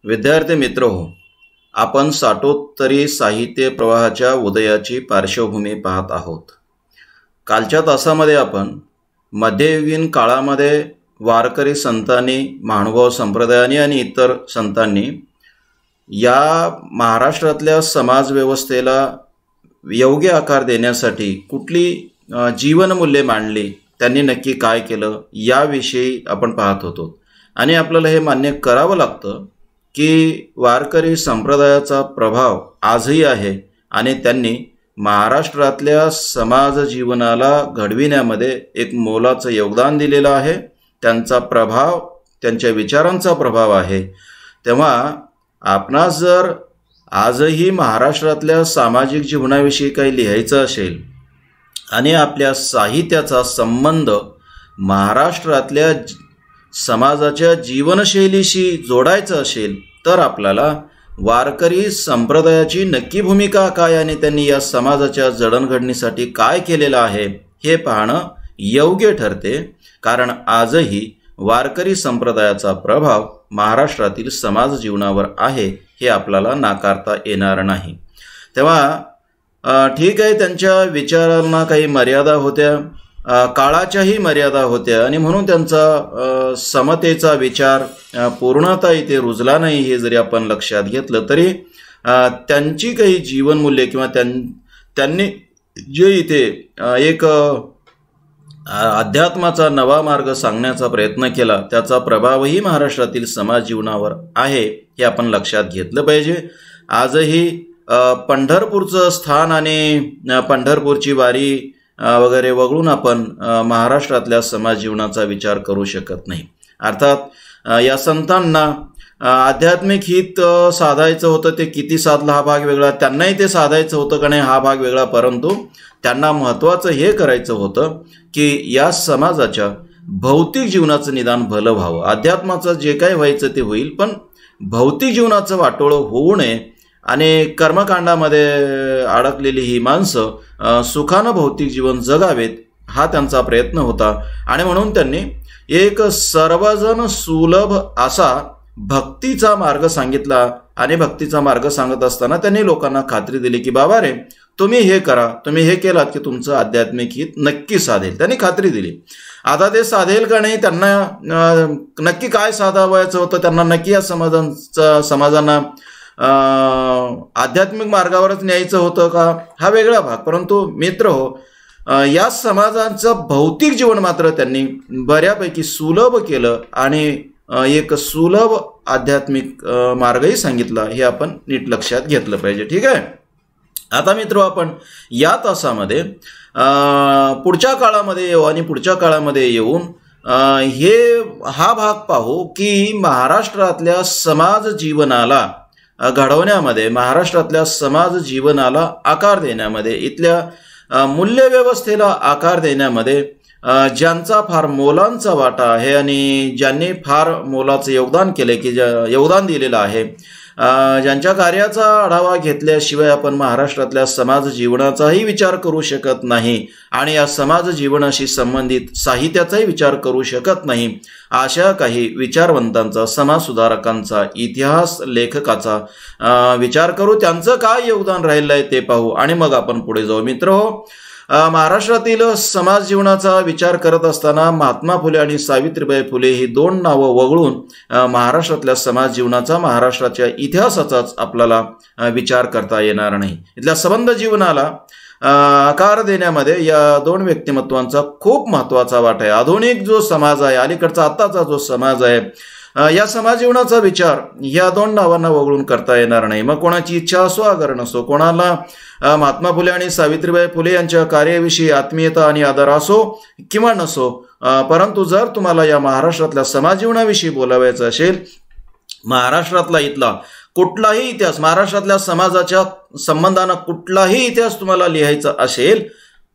विद्यार्थी मित्र हो, आपण साठोत्तरी साहित्य प्रवाहाच्या उदयाची पार्श्वभूमी पाहत आहोत. कालच्या तासामध्ये आपण मध्ययुगीन काळामध्ये वारकरी संतांनी, महानुभाव संप्रदायाने आणि इतर संतांनी या महाराष्ट्रातल्या समाज व्यवस्थेला योग्य आकार देण्यासाठी कुठली जीवनमूल्ये मांडली, त्यांनी नक्की काय केलं याविषयी आपण पाहत होतो. आणि आपल्याला हे मान्य करावं लागतं की वारकरी संप्रदायाचा प्रभाव आजही आहे आणि त्यांनी महाराष्ट्रातल्या समाज जीवनाला घडविण्यामध्ये एक मोलाचं योगदान दिलेलं आहे. त्यांचा प्रभाव, त्यांच्या विचारांचा प्रभाव आहे. तेव्हा आपणास जर आजही महाराष्ट्रातल्या सामाजिक जीवनाविषयी काही लिहायचं असेल आणि आपल्या साहित्याचा संबंध महाराष्ट्रातल्या समाजाच्या जीवनशैलीशी जोडायचं असेल तर आपल्याला वारकरी संप्रदायाची नक्की भूमिका काय आणि त्यांनी या समाजाच्या जडणघडणीसाठी काय केलेलं आहे हे पाहणं योग्य ठरते. कारण आजही वारकरी संप्रदायाचा प्रभाव महाराष्ट्रातील समाज जीवनावर आहे हे आपल्याला नाकारता येणार नाही. तेव्हा ठीक आहे, त्यांच्या विचारांना काही मर्यादा होत्या, काळाच्याही मर्यादा होत्या आणि म्हणून त्यांचा समतेचा विचार पूर्णतः इथे रुजला नाही. हे जरी आपण लक्षात घेतलं तरी त्यांची काही जीवनमूल्ये किंवा त्यांनी जे इथे एक अध्यात्माचा नवा मार्ग सांगण्याचा प्रयत्न केला त्याचा प्रभावही महाराष्ट्रातील समाज जीवनावर आहे हे आपण लक्षात घेतलं पाहिजे. आजही पंढरपूरचं स्थान आणि पंढरपूरची वारी वगैरे वगळून आपण महाराष्ट्रातल्या समाज जीवनाचा विचार करू शकत नाही. अर्थात या संतांना आध्यात्मिक हित साधायचं होतं, ते किती साधलं हा भाग वेगळा, त्यांनाही ते साधायचं होतं का नाही हा भाग वेगळा, परंतु त्यांना महत्त्वाचं हे करायचं होतं की या समाजाच्या भौतिक जीवनाचं निदान भलं व्हावं. अध्यात्माचं जे काय व्हायचं ते होईल, पण भौतिक जीवनाचं वाटोळं होऊ नये आणि कर्मकांडामध्ये अडकलेली ही माणसं सुखानं भौतिक जीवन जगावेत हा त्यांचा प्रयत्न होता. आणि म्हणून त्यांनी एक सर्वजन सुलभ असा भक्तीचा मार्ग सांगितला. आणि भक्तीचा मार्ग सांगत असताना त्यांनी लोकांना खात्री दिली की बाबा रे, तुम्ही हे करा, तुम्ही हे केलात की तुमचं आध्यात्मिक हित नक्की साधेल. त्यांनी खात्री दिली. आता ते साधेल का नाही, त्यांना नक्की काय साधावायचं होतं, त्यांना नक्की या समाजांना आध्यात्मिक मार्गावरच न्यायचं होतं का हा वेगळा भाग. परंतु मित्र हो, या समाजाचं भौतिक जीवन मात्र त्यांनी बऱ्यापैकी सुलभ केलं आणि एक सुलभ आध्यात्मिक मार्गही सांगितला. हे आपण नीट लक्षात घेतलं पाहिजे. ठीक आहे. आता मित्र, आपण या तासामध्ये पुढच्या काळामध्ये येऊ आणि पुढच्या काळामध्ये येऊन हा भाग पाहू की महाराष्ट्रातल्या समाज जीवनाला घडवण्यामध्ये, महाराष्ट्रातल्या समाज जीवनाला आकार देण्यामध्ये, इथल्या मूल्यव्यवस्थेला आकार देण्यामध्ये ज्यांचा फार मोलांचा वाटा आहे आणि ज्यांनी फार मोलाचं योगदान केले की योगदान दिलेलं आहे, ज्यांच्या कार्याचा आढावा घेतल्याशिवाय आपण महाराष्ट्रातल्या समाज जीवनाचाही विचार करू शकत नाही आणि या समाज जीवनाशी संबंधित साहित्याचाही विचार करू शकत नाही, अशा काही विचारवंतांचा, समाजसुधारकांचा, इतिहास लेखकाचा विचार करू. त्यांचं काय योगदान राहिलं आहे ते पाहू आणि मग आपण पुढे जाऊ. मित्र हो, महाराष्ट्रातील समाज जीवनाचा विचार करत असताना महात्मा फुले आणि सावित्रीबाई फुले ही दोन नावं वगळून महाराष्ट्रातल्या समाज जीवनाचा, महाराष्ट्राच्या इतिहासाचाच आपल्याला विचार करता येणार नाही. इथल्या संबंध जीवनाला आकार देण्यामध्ये या दोन व्यक्तिमत्वांचा खूप महत्त्वाचा वाटा आहे. आधुनिक जो समाज आहे, अलीकडचा आत्ताचा जो समाज आहे, या समाज जीवनाचा विचार या दोन नावांना वगळून करता येणार नाही. मग कोणाची इच्छा असो अगर नसो, कोणाला महात्मा फुले आणि सावित्रीबाई फुले यांच्या कार्याविषयी आत्मीयता आणि आदर असो किंवा नसो, परंतु जर तुम्हाला या महाराष्ट्रातल्या समाज जीवनाविषयी बोलावायचं असेल, महाराष्ट्रातला इथला कुठलाही इतिहास, महाराष्ट्रातल्या समाजाच्या संबंधानं कुठलाही इतिहास तुम्हाला लिहायचा असेल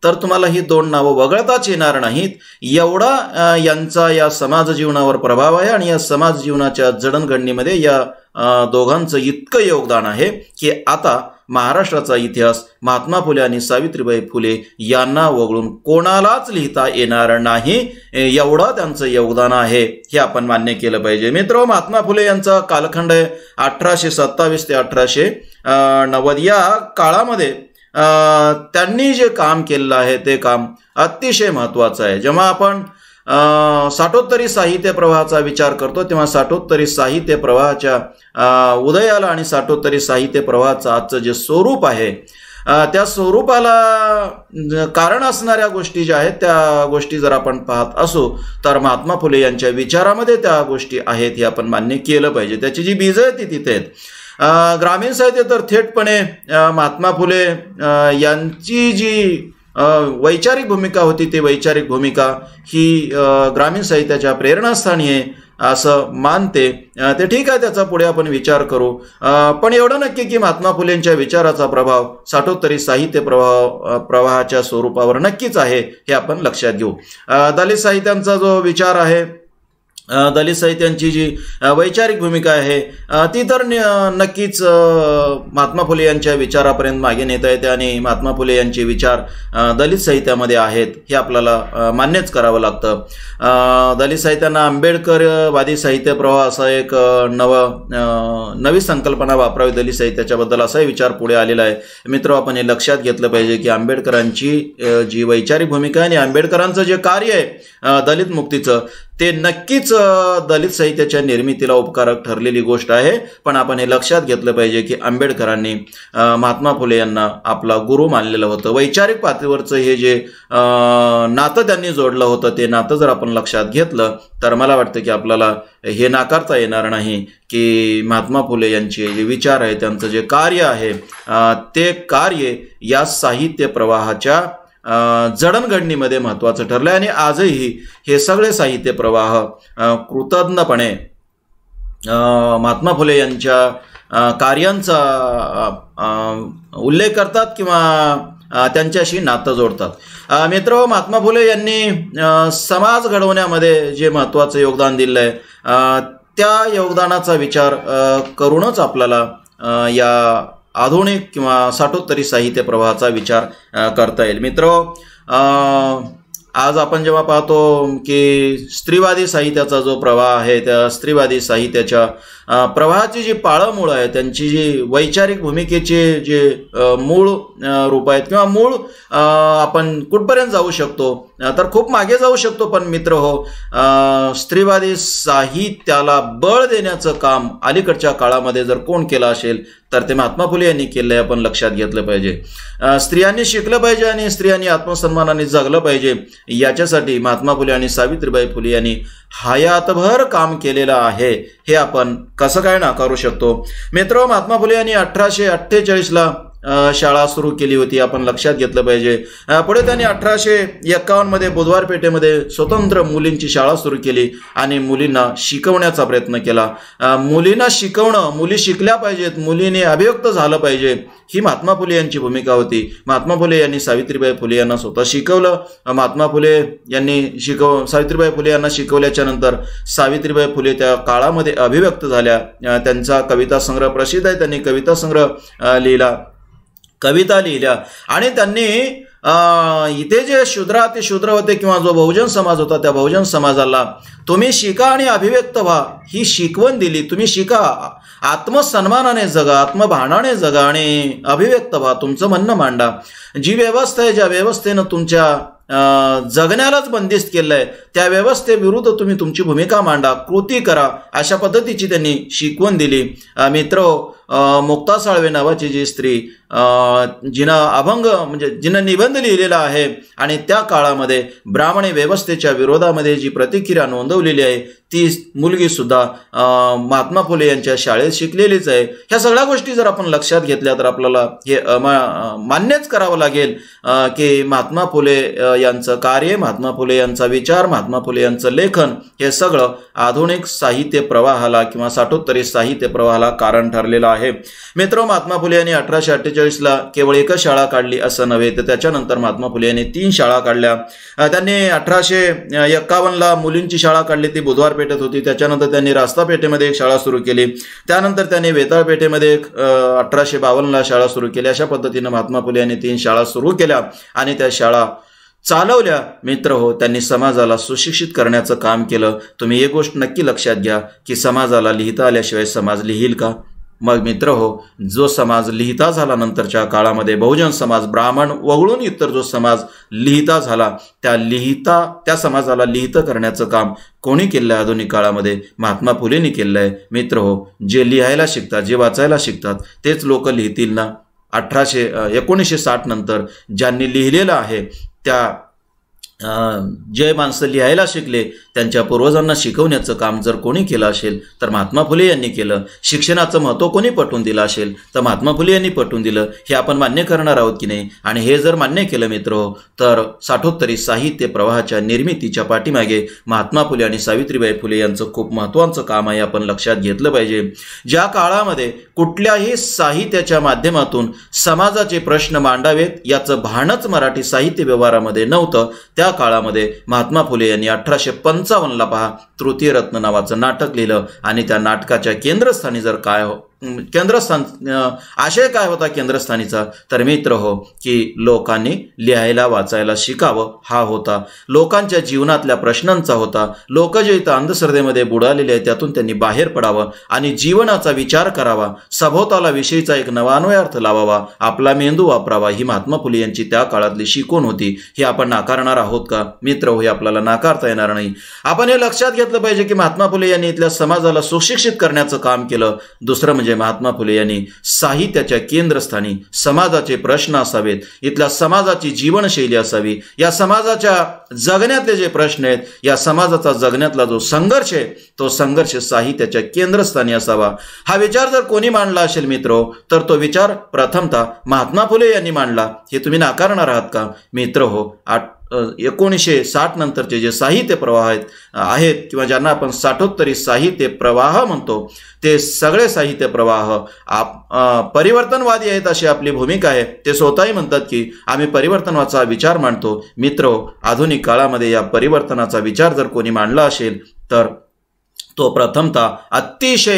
तर तुम्हाला ही दोन नावं वगळताच येणार नाहीत. एवढा यांचा या समाज जीवनावर प्रभाव आहे आणि या समाज जीवनाच्या जडणघडणीमध्ये या दोघांचं इतकं योगदान आहे की आता महाराष्ट्राचा इतिहास महात्मा फुले आणि सावित्रीबाई फुले यांना वगळून कोणालाच लिहिता येणार नाही, एवढं त्यांचं योगदान आहे हे आपण मान्य केलं पाहिजे. मित्र, महात्मा फुले यांचा कालखंड आहे 1827 ते 1890. या काळामध्ये त्यांनी जे काम केलेलं आहे ते काम अतिशय महत्त्वाचं आहे. जेव्हा आपण साठोत्तरी साहित्य प्रवाहाचा विचार करतो तेव्हा साठोत्तरी साहित्य प्रवाहाच्या उदयाला आणि साठोत्तरी साहित्य प्रवाहाचं आजचं जे स्वरूप आहे त्या स्वरूपाला कारण असणाऱ्या गोष्टी ज्या आहेत त्या गोष्टी जर आपण पाहत असू तर महात्मा फुले यांच्या विचारामध्ये त्या गोष्टी आहेत हे आपण मान्य केलं पाहिजे. त्याची जी बीज आहे ती तिथे आहेत. ग्रामीण साहित्य तर थेटपणे महात्मा फुले यांची जी वैचारिक भूमिका होती ती वैचारिक भूमिका ही ग्रामीण साहित्याच्या प्रेरणास्थानी आहे असं मानते. ते ठीक आहे, त्याचा पुढे आपण विचार करू. पण एवढं नक्की की महात्मा फुलेंच्या विचाराचा प्रभाव साठोत्तरी साहित्य प्रवाहाच्या स्वरूपावर नक्कीच आहे हे आपण लक्षात घेऊ. दलित साहित्यांचा जो विचार आहे, दलित साहित्यांची जी वैचारिक भूमिका आहे ती तर नक्कीच महात्मा फुले यांच्या विचारापर्यंत मागे नेता येते आणि महात्मा फुले यांचे विचार दलित साहित्यामध्ये आहेत हे आपल्याला मान्यच करावं लागतं. दलित साहित्यांना आंबेडकरवादी साहित्य प्रवाह असा एक नवी संकल्पना वापरावी दलित साहित्याच्याबद्दल असाही विचार पुढे आलेला आहे. मित्र, आपण हे लक्षात घेतलं पाहिजे की आंबेडकरांची जी वैचारिक भूमिका आहे आणि आंबेडकरांचं जे कार्य आहे दलित मुक्तीचं ते नक्कीच दलित साहित्याच्या निर्मितीला उपकारक ठरलेली गोष्ट आहे. पण आपण हे लक्षात घेतलं पाहिजे की आंबेडकरांनी महात्मा फुले यांना आपला गुरु मानलेलं होतं. वैचारिक पातळीवरचं हे जे नातं त्यांनी जोडलं होतं ते नातं जर आपण लक्षात घेतलं तर मला वाटतं की आपल्याला हे नाकारता येणार नाही की महात्मा फुले यांचे जे विचार आहे त्यांचं जे कार्य आहे ते कार्य या साहित्य प्रवाहाच्या जडणघडणीमध्ये महत्त्वाचं ठरलं आहे. आणि आजही हे सगळे साहित्य प्रवाह कृतज्ञपणे महात्मा फुले यांच्या कार्यांचा उल्लेख करतात किंवा त्यांच्याशी नातं जोडतात. मित्र, महात्मा फुले यांनी समाज घडवण्यामध्ये जे महत्त्वाचं योगदान दिलं आहे त्या योगदानाचा विचार करूनच आपल्याला या आधुनिक किंवा साठोत्तरी साहित्य प्रवाहाचा विचार करता येईल. मित्र, आज आपण जेव्हा पाहतो की स्त्रीवादी साहित्याचा जो प्रवाह आहे त्या स्त्रीवादी साहित्याच्या प्रवाहाची जी पाळंमुळं आहे त्यांची जी वैचारिक भूमिकेचे जे मूळ रूप आहेत किंवा मूळ आपण कुठपर्यंत जाऊ शकतो तर खूप मागे जाऊ शकतो. पण मित्र हो, स्त्रीवादी साहित्याला बळ देण्याचं काम अलीकडच्या काळामध्ये जर कोण केलं असेल तर ते महात्मा फुले यांनी केलं आहे आपण लक्षात घेतलं पाहिजे. स्त्रियांनी शिकलं पाहिजे आणि स्त्रियांनी आत्मसन्मानाने जगलं पाहिजे याच्यासाठी महात्मा फुले आणि सावित्रीबाई फुले यांनी हयातभर काम केलेलं आहे हे आपण कसं काय नाकारू शकतो. मित्र, महात्मा फुले यांनी 1848ला शाळा सुरू केली होती आपण लक्षात घेतलं पाहिजे. पुढे त्यांनी 1851 मध्ये बुधवार पेठेमध्ये स्वतंत्र मुलींची शाळा सुरू केली आणि मुलींना शिकवण्याचा प्रयत्न केला. मुलींना शिकवणं, मुली शिकल्या पाहिजेत, मुलीने अभिव्यक्त झालं पाहिजे ही महात्मा फुले यांची भूमिका होती. महात्मा फुले यांनी सावित्रीबाई फुले यांना स्वतः शिकवलं. महात्मा फुले यांनी सावित्रीबाई फुले यांना शिकवल्याच्या नंतर सावित्रीबाई फुले त्या काळामध्ये अभिव्यक्त झाल्या. त्यांचा कविता संग्रह प्रसिद्ध आहे. त्यांनी कविता संग्रह कविता लिहिल्या आणि त्यांनी इथे जे शूद्र होते किंवा जो बहुजन समाज होता त्या बहुजन समाजाला तुम्ही शिका आणि अभिव्यक्त व्हा ही शिकवण दिली. तुम्ही शिका, आत्मसन्मानाने जगा, आत्मभानाने जगा आणि अभिव्यक्त व्हा, तुमचं म्हणणं मांडा. जी व्यवस्था आहे ज्या व्यवस्थेनं तुमच्या जगण्यालाच बंदिस्त केलं आहे त्या व्यवस्थेविरुद्ध तुम्ही तुमची भूमिका मांडा, कृती करा, अशा पद्धतीची त्यांनी शिकवण दिली. मित्र, मुक्ता साळवे नावाची जी स्त्री जिनं अभंग म्हणजे जिनं निबंध लिहिलेला आहे आणि त्या काळामध्ये ब्राह्मणी व्यवस्थेच्या विरोधामध्ये जी प्रतिक्रिया नोंदवलेली आहे ती मुलगी सुद्धा महात्मा फुले यांच्या शाळेत शिकलेलीच आहे. ह्या सगळ्या गोष्टी जर आपण लक्षात घेतल्या तर आपल्याला हे मान्यच करावं लागेल की महात्मा फुले यांचं कार्य, महात्मा फुले यांचा विचार, महात्मा फुले यांचं लेखन हे सगळं आधुनिक साहित्य प्रवाहाला किंवा साठोत्तरी साहित्य प्रवाहाला कारण ठरलेलं आहे. मित्र, महात्मा फुले यांनी 1848ला केवळ एकच शाळा काढली असं नव्हे, तर त्याच्यानंतर महात्मा फुले यांनी 3 शाळा काढल्या. त्यांनी 1851ला मुलींची शाळा काढली, ती बुधवार पेठेत होती. त्याच्यानंतर त्यांनी रास्ता पेठेमध्ये एक शाळा सुरू केली. त्यानंतर त्यांनी वेताळ पेठेमध्ये 1852ला शाळा सुरू केली. अशा पद्धतीनं महात्मा फुले यांनी 3 शाळा सुरू केल्या आणि त्या शाळा चालवल्या. मित्र हो, त्यांनी समाजाला सुशिक्षित करण्याचं काम केलं. तुम्ही एक गोष्ट नक्की लक्षात घ्या की समाजाला लिहिता आल्याशिवाय समाज लिहील का? मग मित्र हो, जो समाज लिहिता झाला नंतरच्या काळामध्ये, बहुजन समाज, ब्राह्मण वगळून इतर जो समाज लिहिता झाला, त्या समाजाला लिहितं करण्याचं काम कोणी केलं आहे आधुनिक काळामध्ये? महात्मा फुलेंनी केलं आहे. मित्र हो, जे लिहायला शिकतात, जे वाचायला शिकतात, तेच लोक लिहितील ना. 1960 नंतर ज्यांनी लिहिलेलं आहे त्या जे माणसं लिहायला शिकले त्यांच्या पूर्वजांना शिकवण्याचं काम जर कोणी केलं असेल तर महात्मा फुले यांनी केलं. शिक्षणाचं महत्त्व कोणी पटवून दिलं असेल तर महात्मा फुले यांनी पटवून दिलं. हे आपण मान्य करणार आहोत की नाही? आणि हे जर मान्य केलं मित्र हो, तर साठोत्तरी साहित्य प्रवाहाच्या निर्मितीच्या पाठीमागे महात्मा फुले आणि सावित्रीबाई फुले यांचं खूप महत्त्वाचं काम आहे, आपण लक्षात घेतलं पाहिजे. ज्या काळामध्ये कुठल्याही साहित्याच्या माध्यमातून समाजाचे प्रश्न मांडावेत याचं भानच मराठी साहित्य व्यवहारामध्ये नव्हतं, त्या काळामध्ये महात्मा फुले यांनी 1855ला पहा तृतीय रत्न नावाचं नाटक लिहिलं. आणि त्या नाटकाच्या केंद्रस्थानी जर आशय काय होता केंद्रस्थानीचा? तर मित्र हो, की लोकांनी लिहायला वाचायला शिकावं हा होता. लोकांच्या जीवनातल्या प्रश्नांचा होता. लोक जे इथं अंधश्रद्धेमध्ये बुडालेले आहेत त्यातून त्यांनी बाहेर पडावं आणि जीवनाचा विचार करावा, सभोवताला विषयीचा एक नवान्वय अर्थ लावावा, आपला मेंदू वापरावा, ही महात्मा फुले यांची त्या काळातली शिकवण होती. ही आपण नाकारणार आहोत का? मित्र हो, हे आपल्याला नाकारता येणार नाही. आपण हे लक्षात घेतलं पाहिजे की महात्मा फुले यांनी इथल्या समाजाला सुशिक्षित करण्याचं काम केलं. दुसरं म्हणजे महात्मा फुले यांनी साहित्याच्या केंद्रस्थानी समाजाचे प्रश्न असावेत, इथल्या समाजाची जीवनशैली असावी, या समाजाच्या जगण्यातले जे प्रश्न आहेत, या समाजाचा जगण्यातला जो संघर्ष आहे, तो संघर्ष साहित्याच्या केंद्रस्थानी असावा. हा विचार जर कोणी मांडला असेल मित्र, तर तो विचार प्रथमतः महात्मा फुले यांनी मांडला. हे तुम्ही नाकारणार आहात का? मित्र हो, 1960 नंतरचे जे साहित्य प्रवाह आहेत किंवा ज्यांना आपण साठोत्तरी साहित्य प्रवाह म्हणतो, ते सगळे साहित्य प्रवाह परिवर्तनवादी आहेत अशी आपली भूमिका आहे. ते स्वतःही म्हणतात की आम्ही परिवर्तनाचा विचार मांडतो. मित्र, आधुनिक काळामध्ये या परिवर्तनाचा विचार जर कोणी मांडला असेल तर तो प्रथमतः अतिशय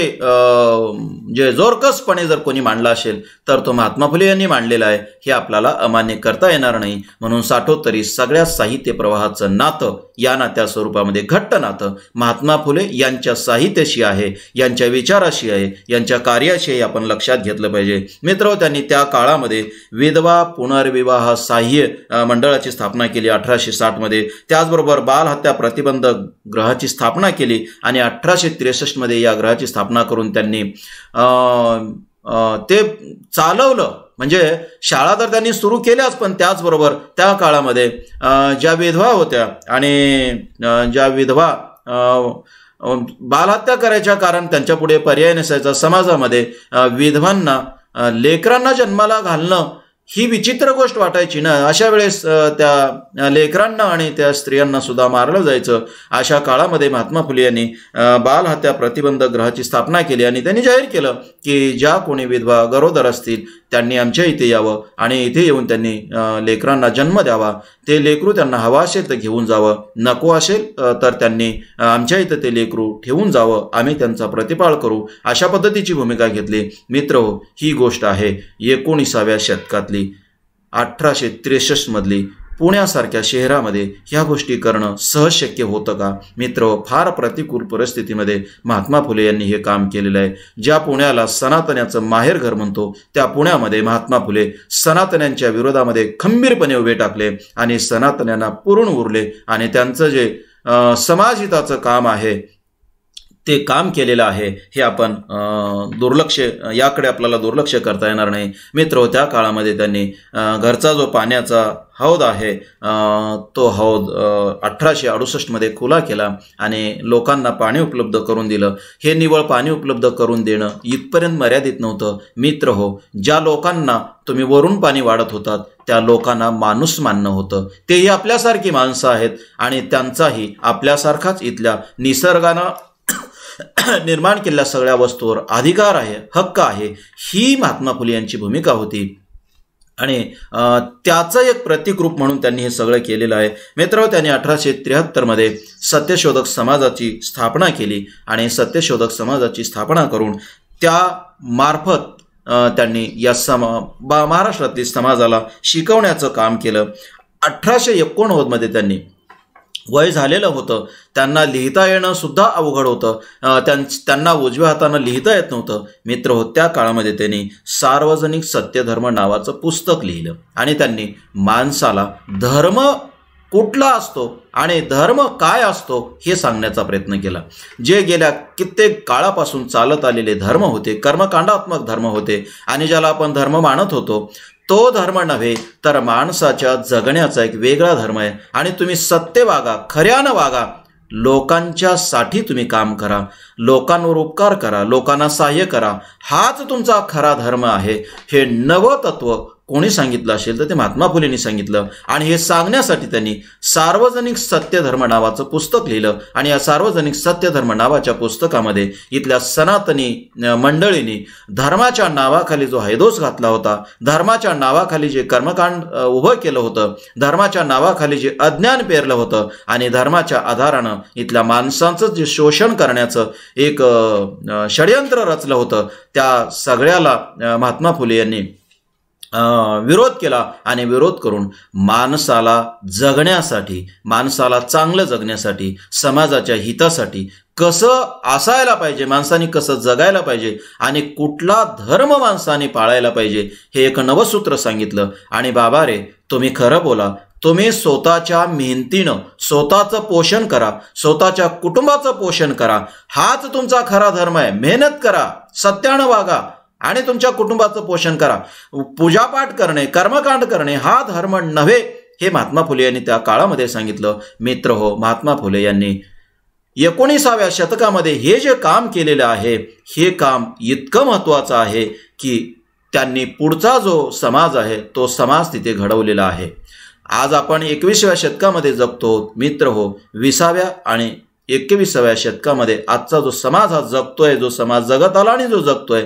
जे जोरकसपणे जर कोणी मांडला असेल तर तो महात्मा फुले यांनी मांडलेला आहे. हे आपल्याला अमान्य करता येणार नाही. म्हणून साठोत्तरी सगळ्या साहित्य प्रवाहाचं नातं या नात्या स्वरूपामध्ये घट्ट नातं महात्मा फुले यांच्या साहित्याशी आहे, यांच्या विचाराशी आहे, यांच्या कार्याशी आहे, आपण लक्षात घेतलं पाहिजे. मित्र, त्यांनी त्या काळामध्ये विधवा पुनर्विवाह सहाय्य मंडळाची स्थापना केली 1860मध्ये. त्याचबरोबर बालहत्या प्रतिबंध गृहाची स्थापना केली आणि 1863 मध्ये या ग्रहाची स्थापना करून त्यांनी ते चालवलं. म्हणजे शाळा तर त्यांनी सुरू केल्याच, पण त्याचबरोबर त्या काळामध्ये ज्या विधवा होत्या आणि ज्या विधवा बालहत्या करायच्या कारण त्यांच्या पुढे पर्याय नसायचा, समाजामध्ये विधवांना लेकरांना जन्माला घालणं ही विचित्र गोष्ट वाटायची ना. अशा वेळेस त्या लेकरांना आणि त्या स्त्रियांना सुद्धा मारलं जायचं. अशा काळामध्ये महात्मा फुले यांनी बालहत्या प्रतिबंध गृहाची स्थापना केली आणि त्यांनी जाहीर केलं की ज्या कोणी विधवा गरोदर असतील त्यांनी आमच्या इथे यावं आणि इथे येऊन त्यांनी लेकरांना जन्म द्यावा. ते लेकरू त्यांना हवं असेल तर घेऊन जावं, नको असेल तर त्यांनी आमच्या इथं ते लेकरू ठेवून जावं, आम्ही त्यांचा प्रतिपाळ करू, अशा पद्धतीची भूमिका घेतली. मित्र, ही गोष्ट आहे 19व्या शतकातली, 1863 मधली. पुण्यासारख्या शहरामध्ये ह्या गोष्टी करणं सहज शक्य होतं का? मित्र, फार प्रतिकूल परिस्थितीमध्ये महात्मा फुले यांनी हे काम केलेलं आहे. ज्या पुण्याला सनातन्याचं माहेरघर म्हणतो, त्या पुण्यामध्ये महात्मा फुले सनातन्यांच्या विरोधामध्ये खंबीरपणे उभे टाकले आणि सनातन्यांना पुरून उरले आणि त्यांचं जे समाजहिताचं काम आहे ते काम केलेलं आहे. हे आपण याकडे आपल्याला दुर्लक्ष करता येणार नाही. मित्र, त्या काळामध्ये त्यांनी घरचा जो पाण्याचा हौद आहे तो हौद 1868 मध्ये खुला केला आणि लोकांना पाणी उपलब्ध करून दिलं. हे निवळ पाणी उपलब्ध करून देणं इथपर्यंत मर्यादित नव्हतं. मित्र हो, ज्या लोकांना तुम्ही वरून पाणी वाढत होतात त्या लोकांना माणूस मानणं होतं. तेही आपल्यासारखी माणसं आहेत आणि त्यांचाही आपल्यासारखाच इथल्या निसर्गानं निर्माण केलेल्या सगळ्या वस्तूवर अधिकार आहे, हक्क आहे, ही महात्मा फुले यांची भूमिका होती आणि त्याचं एक प्रतिकरूप म्हणून त्यांनी हे सगळं केलेलं आहे. मित्रांनो, त्यांनी 1873 सत्यशोधक समाजाची स्थापना केली आणि सत्यशोधक समाजाची स्थापना करून त्या मार्फत त्यांनी या महाराष्ट्रातील समाजाला शिकवण्याचं काम केलं. 1889 त्यांनी वय झालेलं होतं, त्यांना लिहिता येणं सुद्धा अवघड होतं, त्यांना उजव्या हातानं लिहिता येत नव्हतं. मित्र हो, त्या काळामध्ये त्यांनी सार्वजनिक सत्यधर्म नावाचं पुस्तक लिहिलं आणि त्यांनी माणसाला धर्म कुठला असतो आणि धर्म काय असतो हे सांगण्याचा प्रयत्न केला. जे गेल्या कित्येक काळापासून चालत आलेले धर्म होते, कर्मकांडात्मक धर्म होते आणि ज्याला आपण धर्म मानत होतो, तो धर्म नव्हे तर माणसाच्या जगण्याचा एक वेगळा धर्म आहे. आणि तुम्ही सत्य वागा, खऱ्यानं वागा, लोकांच्यासाठी तुम्ही काम करा, लोकांवर उपकार करा, लोकांना सहाय्य करा, हाच तुमचा खरा धर्म आहे. हे नवतत्व कोणी सांगितलं असेल तर ते महात्मा फुलेंनी सांगितलं आणि हे सांगण्यासाठी त्यांनी सार्वजनिक सत्यधर्म नावाचं पुस्तक लिहिलं. आणि या सार्वजनिक सत्यधर्म नावाच्या पुस्तकामध्ये इथल्या सनातनी मंडळींनी धर्माच्या नावाखाली जो हैदोस घातला होता, धर्माच्या नावाखाली जे कर्मकांड उभं केलं होतं, धर्माच्या नावाखाली जे अज्ञान पेरलं होतं आणि धर्माच्या आधारानं इथल्या माणसांचं जे शोषण करण्याचं एक षडयंत्र रचलं होतं, त्या सगळ्याला महात्मा फुले यांनी विरोध केला आणि विरोध करून माणसाला जगण्यासाठी, माणसाला चांगलं जगण्यासाठी, समाजाच्या हितासाठी कसं असायला पाहिजे, माणसाने कसं जगायला पाहिजे आणि कुठला धर्म माणसाने पाळायला पाहिजे हे एक नवसूत्र सांगितलं. आणि बाबा रे, तुम्ही खरं बोला, तुम्ही स्वतःच्या मेहनतीनं स्वतःचं पोषण करा, स्वतःच्या कुटुंबाचं पोषण करा, हाच तुमचा खरा धर्म आहे. मेहनत करा, सत्यानं वागा आणि तुमच्या कुटुंबाचं पोषण करा. पूजापाठ करणे, कर्मकांड करणे हा धर्म नव्हे, हे महात्मा फुले यांनी त्या काळामध्ये सांगितलं. मित्र हो, महात्मा फुले यांनी 19व्या शतकामध्ये हे जे काम केलेलं आहे, हे काम इतकं महत्त्वाचं आहे की त्यांनी पुढचा जो समाज आहे तो समाज तिथे घडवलेला आहे. आज आपण 21व्या शतकामध्ये जगतो. मित्र हो, 20व्या आणि 21व्या शतकामध्ये आजचा जो समाज हा जगतोय, जो समाज जगत आला आणि जो जगतोय,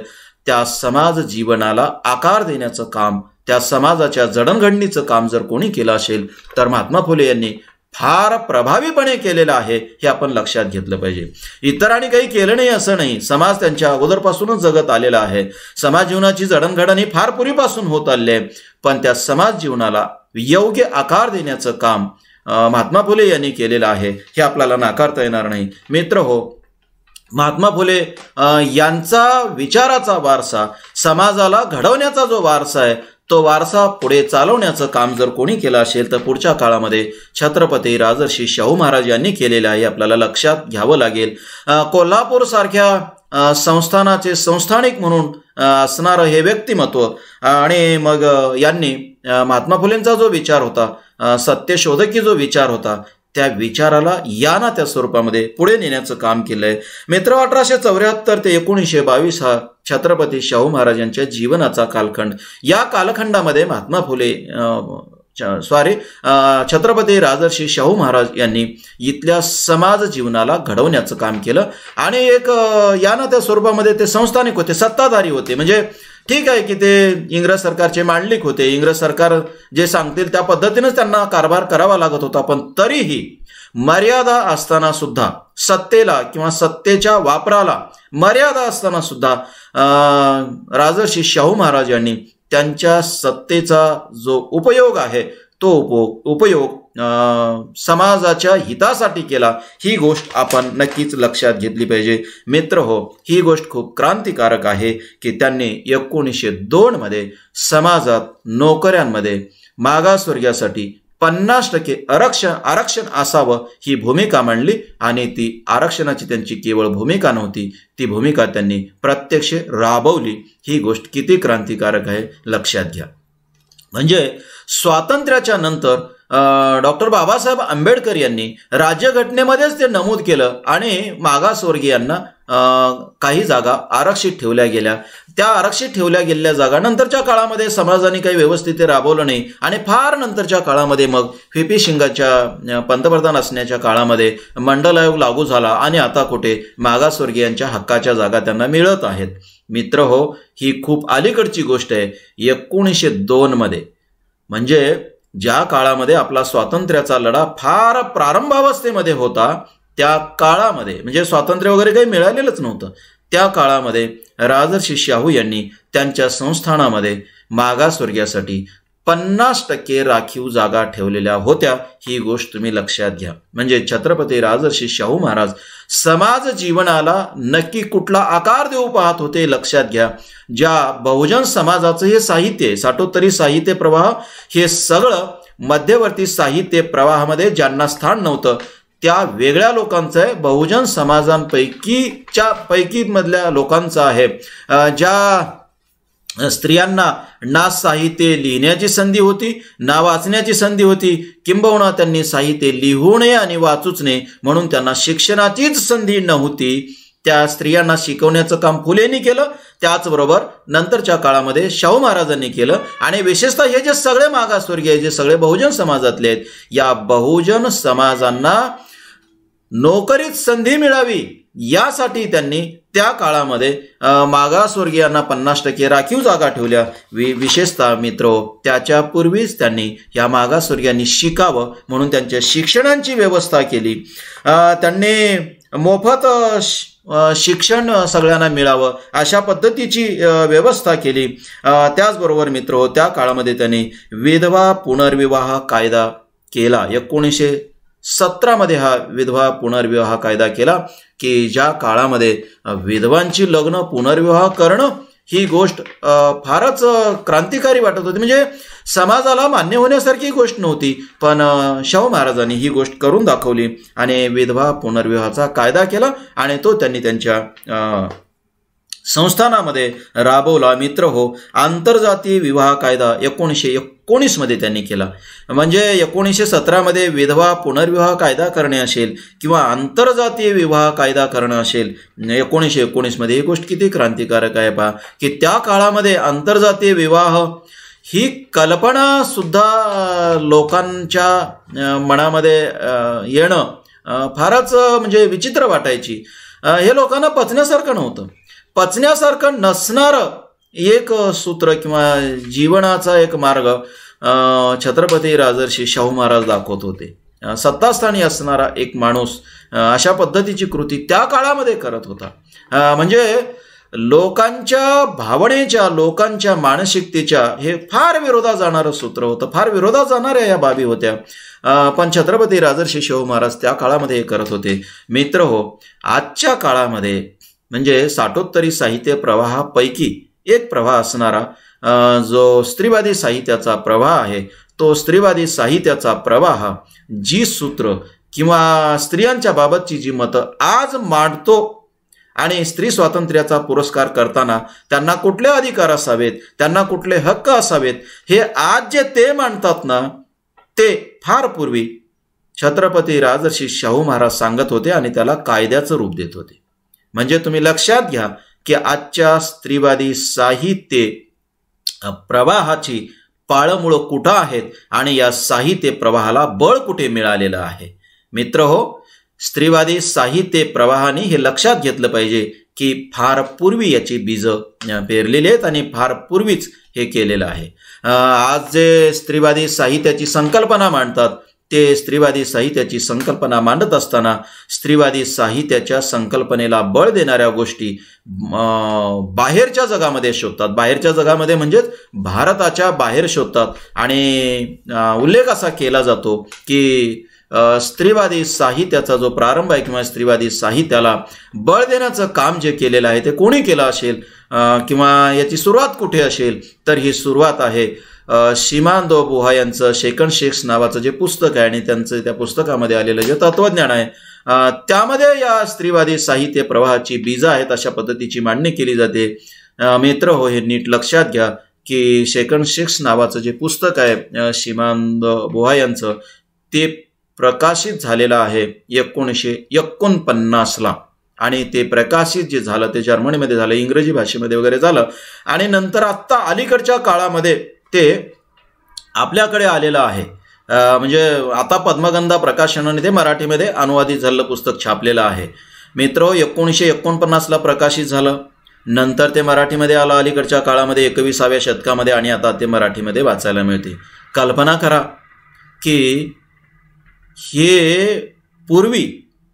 त्या समाज जीवनाला आकार देण्याचं काम, त्या समाजाच्या जडणघडणीचं काम जर कोणी केलं असेल तर महात्मा फुले यांनी फार प्रभावीपणे केलेलं आहे, हे आपण लक्षात घेतलं पाहिजे. इतरांनी काही केलं नाही असं नाही, समाज त्यांच्या अगोदरपासूनच जगत आलेला आहे. समाज जीवनाची जडणघडण ही फार पूर्वीपासून होत आली आहे, पण त्या समाज जीवनाला योग्य आकार देण्याचं काम महात्मा फुले यांनी केलेलं आहे, हे आपल्याला नाकारता येणार नाही. मित्र हो, महात्मा फुले यांचा विचाराचा वारसा, समाजाला घडवण्याचा जो वारसा आहे, तो वारसा पुढे चालवण्याचं काम जर कोणी केलं असेल तर पुढच्या काळामध्ये छत्रपती राजर्षी शाहू महाराज यांनी केलेलं आहे, आपल्याला लक्षात घ्यावं लागेल. कोल्हापूर सारख्या संस्थानाचे संस्थानिक म्हणून असणारं हे व्यक्तिमत्व आणि मग यांनी महात्मा फुलेंचा जो विचार होता, सत्यशोधकी जो विचार होता, त्या विचाराला या ना त्या स्वरूपामध्ये पुढे नेण्याचं काम केलंय. मित्र, 1874 ते 1922 हा छत्रपती शाहू महाराज यांच्या जीवनाचा कालखंड. या कालखंडामध्ये महात्मा फुले छत्रपती राजर्षी शाहू महाराज यांनी इथल्या समाज जीवनाला घडवण्याचं काम केलं आणि एक या ना त्या स्वरूपामध्ये ते संस्थानिक होते, सत्ताधारी होते. म्हणजे ठीक आहे की ते इंग्रज सरकारचे मांडलिक होते, इंग्रज सरकार जे सांगतील त्या पद्धतीनेच त्यांना कारभार करावा लागत होता, पण तरीही मर्यादा असताना सुद्धा, सत्तेला किंवा सत्तेच्या वापराला मर्यादा असताना सुद्धा राजर्षी शाहू महाराज यांनी त्यांच्या सत्तेचा जो उपयोग आहे तो उपयोग समाजाच्या हितासाठी केला. ही गोष्ट आपण नक्कीच लक्षात घेतली पाहिजे. मित्र हो, ही गोष्ट खूप क्रांतिकारक आहे की त्यांनी 1902 मध्ये समाजात नोकऱ्यांमध्ये मागासवर्गीयासाठी 50% आरक्षण असावं ही भूमिका मांडली आणि ती आरक्षणाची त्यांची केवळ भूमिका नव्हती, ती भूमिका त्यांनी प्रत्यक्ष राबवली. ही गोष्ट किती क्रांतिकारक आहे लक्षात घ्या. म्हणजे स्वातंत्र्याच्या नंतर डॉक्टर बाबासाहेब आंबेडकर यांनी राज्यघटनेमध्येच ते नमूद केलं आणि मागासवर्गीयांना काही जागा आरक्षित ठेवल्या गेल्या. त्या आरक्षित ठेवल्या गेलेल्या जागा नंतरच्या काळामध्ये समाजाने काही व्यवस्थित ते राबवलं नाही आणि फार नंतरच्या काळामध्ये मग व्ही.पी. सिंगांच्या पंतप्रधान असण्याच्या काळामध्ये मंडल आयोग लागू झाला आणि आता कुठे मागासवर्गीयांच्या हक्काच्या जागा त्यांना मिळत आहेत. मित्र हो, ही खूप अलीकडची गोष्ट आहे. 1902 मध्ये म्हणजे ज्या काळामध्ये आपला स्वातंत्र्याचा लढा फार प्रारंभावस्थेमध्ये होता त्या काळामध्ये, म्हणजे स्वातंत्र्य वगैरे काही मिळालेलंच नव्हतं, त्या काळामध्ये राजर्षी शाहू यांनी त्यांच्या संस्थानामध्ये मागासवर्गीयासाठी 50% राखीव जागा ठेवलेल्या होत्या. ही गोष्ट तुम्ही लक्षात घ्या. म्हणजे छत्रपती राजर्षी शाहू महाराज समाज जीवनाला नक्की कुठला आकार देऊ पाहत होते लक्षात घ्या. ज्या बहुजन समाजाचं हे साहित्य आहे, साठोत्तरी साहित्य प्रवाह, हे सगळं मध्यवर्ती साहित्य प्रवाहामध्ये ज्यांना स्थान नव्हतं त्या वेगळ्या लोकांचं आहे, बहुजन समाजांपैकी मधल्या लोकांचं आहे. ज्या स्त्रियांना ना साहित्य लिहिण्याची संधी होती ना वाचण्याची संधी होती, किंबहुना त्यांनी साहित्य लिहू नये आणि वाचूच नये म्हणून त्यांना शिक्षणाचीच संधी नव्हती, त्या स्त्रियांना शिकवण्याचं काम फुलेंनी केलं. त्याचबरोबर नंतरच्या काळामध्ये शाहू महाराजांनी केलं. आणि विशेषतः हे जे सगळे मागासवर्गीय, जे सगळे बहुजन समाजातले आहेत, या बहुजन समाजांना नोकरीत संधी मिळावी यासाठी त्यांनी त्या काळामध्ये मागासवर्गीयांना 50% राखीव जागा ठेवल्या. विशेषतः मित्र, त्याच्यापूर्वीच त्यांनी या मागासवर्गीयांनी शिकावं म्हणून त्यांच्या शिक्षणाची व्यवस्था केली. त्यांनी मोफत शिक्षण सगळ्यांना मिळावं अशा पद्धतीची व्यवस्था केली. त्याचबरोबर मित्र, त्या काळामध्ये त्यांनी विधवा पुनर्विवाह कायदा केला. 1917 मध्ये हा विधवा पुनर्विवाह कायदा केला की ज्या काळामध्ये विधवांची लग्न पुनर्विवाह करणं ही गोष्ट फारच क्रांतिकारी वाटत होती. म्हणजे समाजाला मान्य होण्यासारखी गोष्ट नव्हती, पण शाहू महाराजांनी ही गोष्ट करून दाखवली आणि विधवा पुनर्विवाहाचा कायदा केला आणि तो त्यांनी त्यांच्या संस्थानामध्ये राबवला. मित्र हो, आंतरजातीय विवाह कायदा 1919 मध्ये त्यांनी केला. म्हणजे 1917 मध्ये विधवा पुनर्विवाह कायदा करणे असेल किंवा आंतरजातीय विवाह कायदा करणं असेल, 1919 मध्ये ही गोष्ट किती क्रांतिकारक आहे पहा, की त्या काळामध्ये आंतरजातीय विवाह ही कल्पना सुद्धा लोकांच्या मनामध्ये येणं फारच म्हणजे विचित्र वाटायची. हे लोकांना पचण्यासारखं नव्हतं. पचण्यासारखं नसणारं एक सूत्र किंवा जीवनाचा एक मार्ग छत्रपती राजर्षी शाहू महाराज दाखवत होते. सत्तास्थानी असणारा एक माणूस अशा पद्धतीची कृती त्या काळामध्ये करत होता. म्हणजे लोकांच्या भावनेच्या, लोकांच्या मानसिकतेच्या हे फार विरोधात जाणारं सूत्र होतं, फार विरोधात जाणाऱ्या या बाबी होत्या. पण छत्रपती राजर्षी शाहू महाराज त्या काळामध्ये हे करत होते. मित्र हो, आजच्या काळामध्ये म्हणजे साठोत्तरी साहित्य प्रवाहापैकी एक प्रवाह असणारा जो स्त्रीवादी साहित्याचा प्रवाह आहे, तो स्त्रीवादी साहित्याचा प्रवाह जी सूत्र किंवा स्त्रियांच्या बाबतची जी मतं आज मांडतो आणि स्त्री स्वातंत्र्याचा पुरस्कार करताना त्यांना कुठले अधिकार असावेत, त्यांना कुठले हक्क असावेत, हे आज जे ते मांडतात ना, ते फार पूर्वी छत्रपती राजर्षी शाहू महाराज सांगत होते आणि त्याला कायद्याचं रूप देत होते. म्हणजे तुम्ही लक्षात घ्या की आजच्या स्त्रीवादी साहित्य प्रवाहाची पाळमुळं कुठं आहेत आणि या साहित्य प्रवाहाला बळ कुठे मिळालेलं आहे. मित्र हो, स्त्रीवादी साहित्य प्रवाहाने हे लक्षात घेतलं पाहिजे की फार पूर्वी याची बीजं पेरलेली आहेत आणि फार पूर्वीच हे केलेलं आहे. आज जे स्त्रीवादी साहित्याची संकल्पना मांडतात ते स्त्रीवादी साहित्याची संकल्पना मांडत असताना स्त्रीवादी साहित्याच्या संकल्पनेला बळ देणाऱ्या गोष्टी बाहेरच्या जगामध्ये शोधतात. बाहेरच्या जगामध्ये म्हणजेच भारताच्या बाहेर शोधतात आणि उल्लेख असा केला जातो की स्त्रीवादी साहित्याचा जो प्रारंभ आहे किंवा स्त्रीवादी साहित्याला बळ देण्याचं काम जे केलेलं आहे ते कोणी केलं असेल किंवा याची सुरुवात कुठे असेल, तर ही सुरुवात आहे शिमांदो बुहा यांचं सेकंड सेक्स नावाचं जे पुस्तक आहे आणि त्यांचं त्या पुस्तकामध्ये आलेलं जे तत्वज्ञान आहे त्यामध्ये या स्त्रीवादी साहित्य प्रवाहाची बीजं आहेत अशा पद्धतीची मांडणी केली जाते. मित्र हो, हे नीट लक्षात घ्या की सेकंड सेक्स नावाचं जे पुस्तक आहे श्रीमान बुवा यांचं, ते प्रकाशित झालेलं आहे 1949ला. आणि ते प्रकाशित जे झालं ते जर्मनीमध्ये झालं, इंग्रजी भाषेमध्ये वगैरे झालं. आणि नंतर आत्ता अलीकडच्या काळामध्ये ते आपल्याकडे आलेलं आहे. म्हणजे आता पद्मगंधा प्रकाशनाने ते मराठीमध्ये अनुवादित झालेलं पुस्तक छापलेलं आहे. मित्र 1949ला प्रकाशित झालं, नंतर ते मराठीमध्ये आलं अलीकडच्या काळामध्ये 21व्या शतकामध्ये, आणि आता ते मराठीमध्ये वाचायला मिळते. कल्पना करा की हे पूर्वी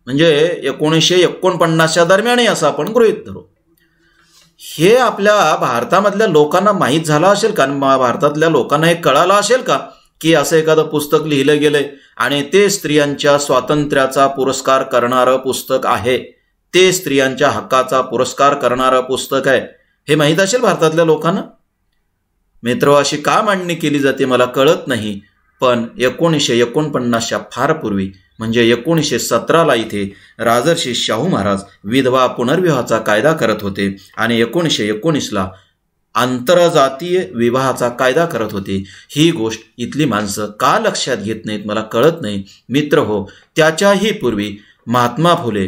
म्हणजे 1949च्या दरम्यानही असं आपण गृहीत धरू, हे आपल्या भारतामधल्या लोकांना माहीत झालं असेल का? भारतातल्या लोकांना हे कळालं असेल का की असं एखादं पुस्तक लिहिलं गेलंय आणि ते स्त्रियांच्या स्वातंत्र्याचा पुरस्कार करणारं पुस्तक आहे, ते स्त्रियांच्या हक्काचा पुरस्कार करणारं पुस्तक आहे, हे माहीत असेल भारतातल्या लोकांना? मित्र, अशी का मांडणी केली जाते मला कळत नाही. पण 1949च्या फार पूर्वी म्हणजे 1917ला इथे राजर्षी शाहू महाराज विधवा पुनर्विवाहाचा कायदा करत होते आणि 1919ला आंतरजातीय विवाहाचा कायदा करत होते. ही गोष्ट इथली माणसं का लक्षात घेत नाहीत मला कळत नाही. मित्र हो, त्याच्याही पूर्वी महात्मा फुले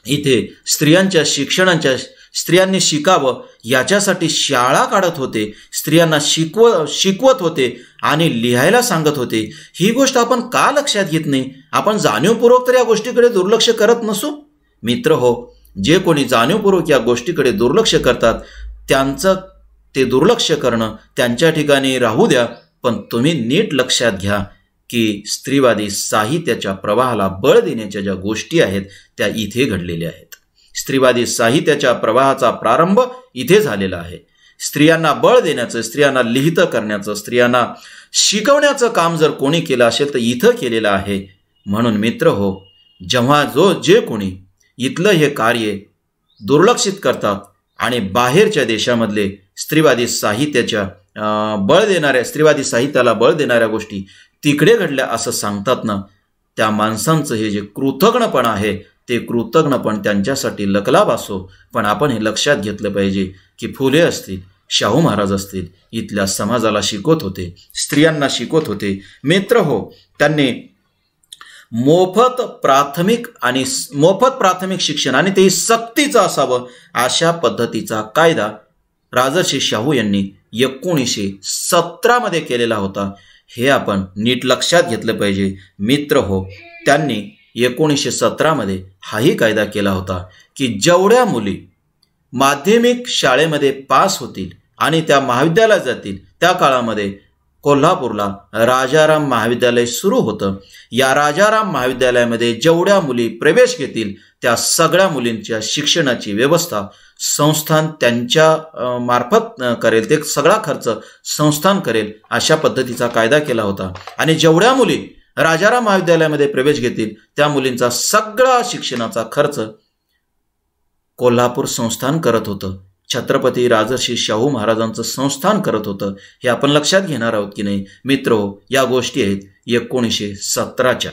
इथे स्त्रियांच्या शिक्षणाच्या, स्त्रियांनी शिकावं याच्यासाठी शाळा काढत होते, स्त्रियांना शिकवत होते आणि लिहायला सांगत होते. ही गोष्ट आपण का लक्षात घेत नाही? आपण जाणीवपूर्वक तर या गोष्टीकडे दुर्लक्ष करत नसू? मित्र हो, जे कोणी जाणीवपूर्वक या गोष्टीकडे दुर्लक्ष करतात त्यांचं ते दुर्लक्ष करणं त्यांच्या ठिकाणी राहू द्या. पण तुम्ही नीट लक्षात घ्या की स्त्रीवादी साहित्याच्या प्रवाहाला बळ देण्याच्या ज्या गोष्टी आहेत त्या इथे घडलेल्या आहेत. स्त्रीवादी साहित्याच्या प्रवाहाचा प्रारंभ इथे झालेला आहे. स्त्रियांना बळ देण्याचं, स्त्रियांना लिहितं करण्याचं, स्त्रियांना शिकवण्याचं काम जर कोणी केलं असेल तर इथं केलेलं आहे. म्हणून मित्र हो, जेव्हा जे कोणी इथलं हे कार्य दुर्लक्षित करतात आणि बाहेरच्या देशामधले स्त्रीवादी साहित्याच्या स्त्रीवादी साहित्याला बळ देणाऱ्या गोष्टी तिकडे घडल्या असं सांगतात ना, त्या माणसांचं हे जे कृतज्ञपण आहे ते कृतज्ञपण त्यांच्यासाठी लकलाभ असो. पण आपण हे लक्षात घेतलं पाहिजे की फुले असतील, शाहू महाराज असतील, इथल्या समाजाला शिकवत होते, स्त्रियांना शिकवत होते. मित्र हो, त्यांनी मोफत प्राथमिक शिक्षण आणि तेही सक्तीचं असावं अशा पद्धतीचा कायदा राजर्षी शाहू यांनी 1917मध्ये केलेला होता. हे आपण नीट लक्षात घेतलं पाहिजे. मित्र हो, त्यांनी 1917मध्ये हाही कायदा केला होता की जेवढ्या मुली माध्यमिक शाळेमध्ये पास होतील आणि त्या महाविद्यालयात जातील, त्या काळामध्ये कोल्हापूरला राजाराम महाविद्यालय सुरू होतं. या राजाराम महाविद्यालयामध्ये जेवढ्या मुली प्रवेश घेतील त्या सगळ्या मुलींच्या शिक्षणाची व्यवस्था संस्थान त्यांच्या मार्फत करेल, ते सगळा खर्च संस्थान करेल अशा पद्धतीचा कायदा केला होता. आणि जेवढ्या मुली राजाराम महाविद्यालयामध्ये प्रवेश घेतील त्या मुलींचा सगळा शिक्षणाचा खर्च कोल्हापूर संस्थान करत होतं. छत्रपती राजर्षी शाहू महाराजांचं संस्थान करत होतं. हे आपण लक्षात घेणार आहोत की नाही? मित्र, या गोष्टी आहेत 1917च्या.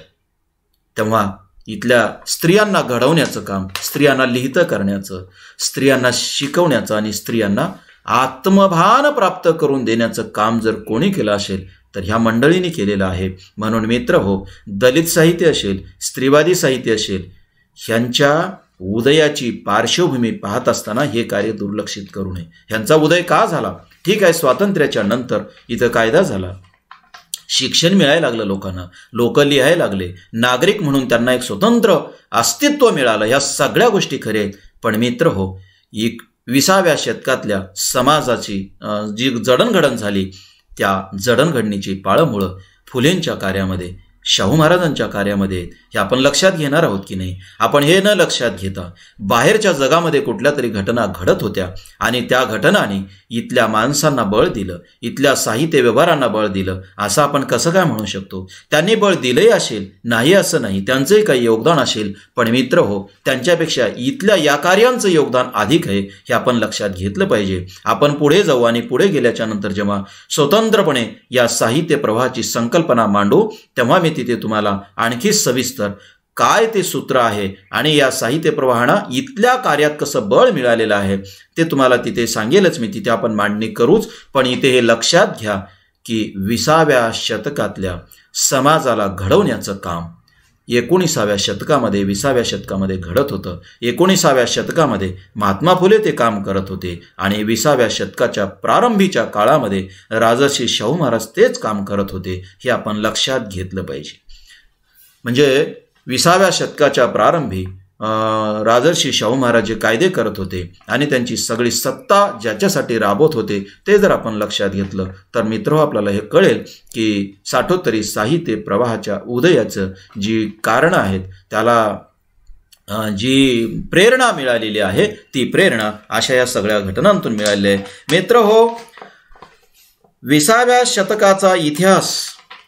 तेव्हा इथल्या स्त्रियांना घडवण्याचं काम, स्त्रियांना लिहितं करण्याचं, स्त्रियांना शिकवण्याचं आणि स्त्रियांना आत्मभान प्राप्त करून देण्याचं काम जर कोणी केलं असेल तर ह्या मंडळींनी केलेलं आहे. म्हणून मित्र हो, दलित साहित्य असेल, स्त्रीवादी साहित्य असेल, ह्यांच्या उदयाची पार्श्वभूमी पाहत असताना हे कार्य दुर्लक्षित करू नये. ह्यांचा उदय का झाला? ठीक आहे, स्वातंत्र्याच्या नंतर इथं कायदा झाला, शिक्षण मिळायला लागलं लोकांना, लोक लिहायला लागले, नागरिक म्हणून त्यांना एक स्वतंत्र अस्तित्व मिळालं. ह्या सगळ्या गोष्टी खऱ्या आहेत. पण मित्र हो, 20व्या शतकातल्या समाजाची जी जडणघडण झाली त्या जडणघडणीची पाळंमुळं फुलेंच्या कार्यामध्ये, शाहू महाराजांच्या कार्यामध्ये हे आपण लक्षात घेणार आहोत की नाही? आपण हे न लक्षात घेता बाहेरच्या जगामध्ये कुठल्या तरी घटना घडत होत्या आणि त्या घटनांनी इथल्या माणसांना बळ दिलं, इथल्या साहित्य व्यवहारांना बळ दिलं असं आपण कसं काय म्हणू शकतो? त्यांनी बळ दिलंही असेल, नाही असं नाही, त्यांचंही काही योगदान असेल. पण मित्र हो, त्यांच्यापेक्षा इथल्या या कार्यांचं योगदान अधिक आहे हे आपण लक्षात घेतलं पाहिजे. आपण पुढे जाऊ आणि पुढे गेल्याच्या नंतर जेव्हा स्वतंत्रपणे या साहित्य प्रवाहाची संकल्पना मांडू तेव्हा मी तिथे तुम्हाला आणखी सविस्तर काय ते सूत्र आहे आणि या साहित्य प्रवाहांना इथल्या कार्यात कसं बळ मिळालेलं आहे ते तुम्हाला तिथे सांगेलच मी, तिथे आपण मांडणी करूच. पण इथे हे लक्षात घ्या की 20व्या शतकातल्या समाजाला घडवण्याचं काम 19व्या शतकामध्ये 20व्या शतकामध्ये घडत होतं. 19व्या शतकामध्ये महात्मा फुले ते काम करत होते आणि 20व्या शतकाच्या प्रारंभीच्या काळामध्ये राजर्षी शाहू महाराज तेच काम करत होते. हे आपण लक्षात घेतलं पाहिजे. म्हणजे 20व्या शतकाच्या प्रारंभी राजर्षी शाहू महाराज जे कायदे करत होते आणि त्यांची सगळी सत्ता ज्याच्यासाठी राबवत होते ते जर आपण लक्षात घेतलं तर मित्र आपल्याला हे कळेल की साठोत्तरी साहित्य प्रवाहाच्या उदयाचं जी कारणं आहेत त्याला जी प्रेरणा मिळालेली आहे ती प्रेरणा अशा या सगळ्या घटनांतून मिळालेली आहे. मित्र हो, 20व्या शतकाचा इतिहास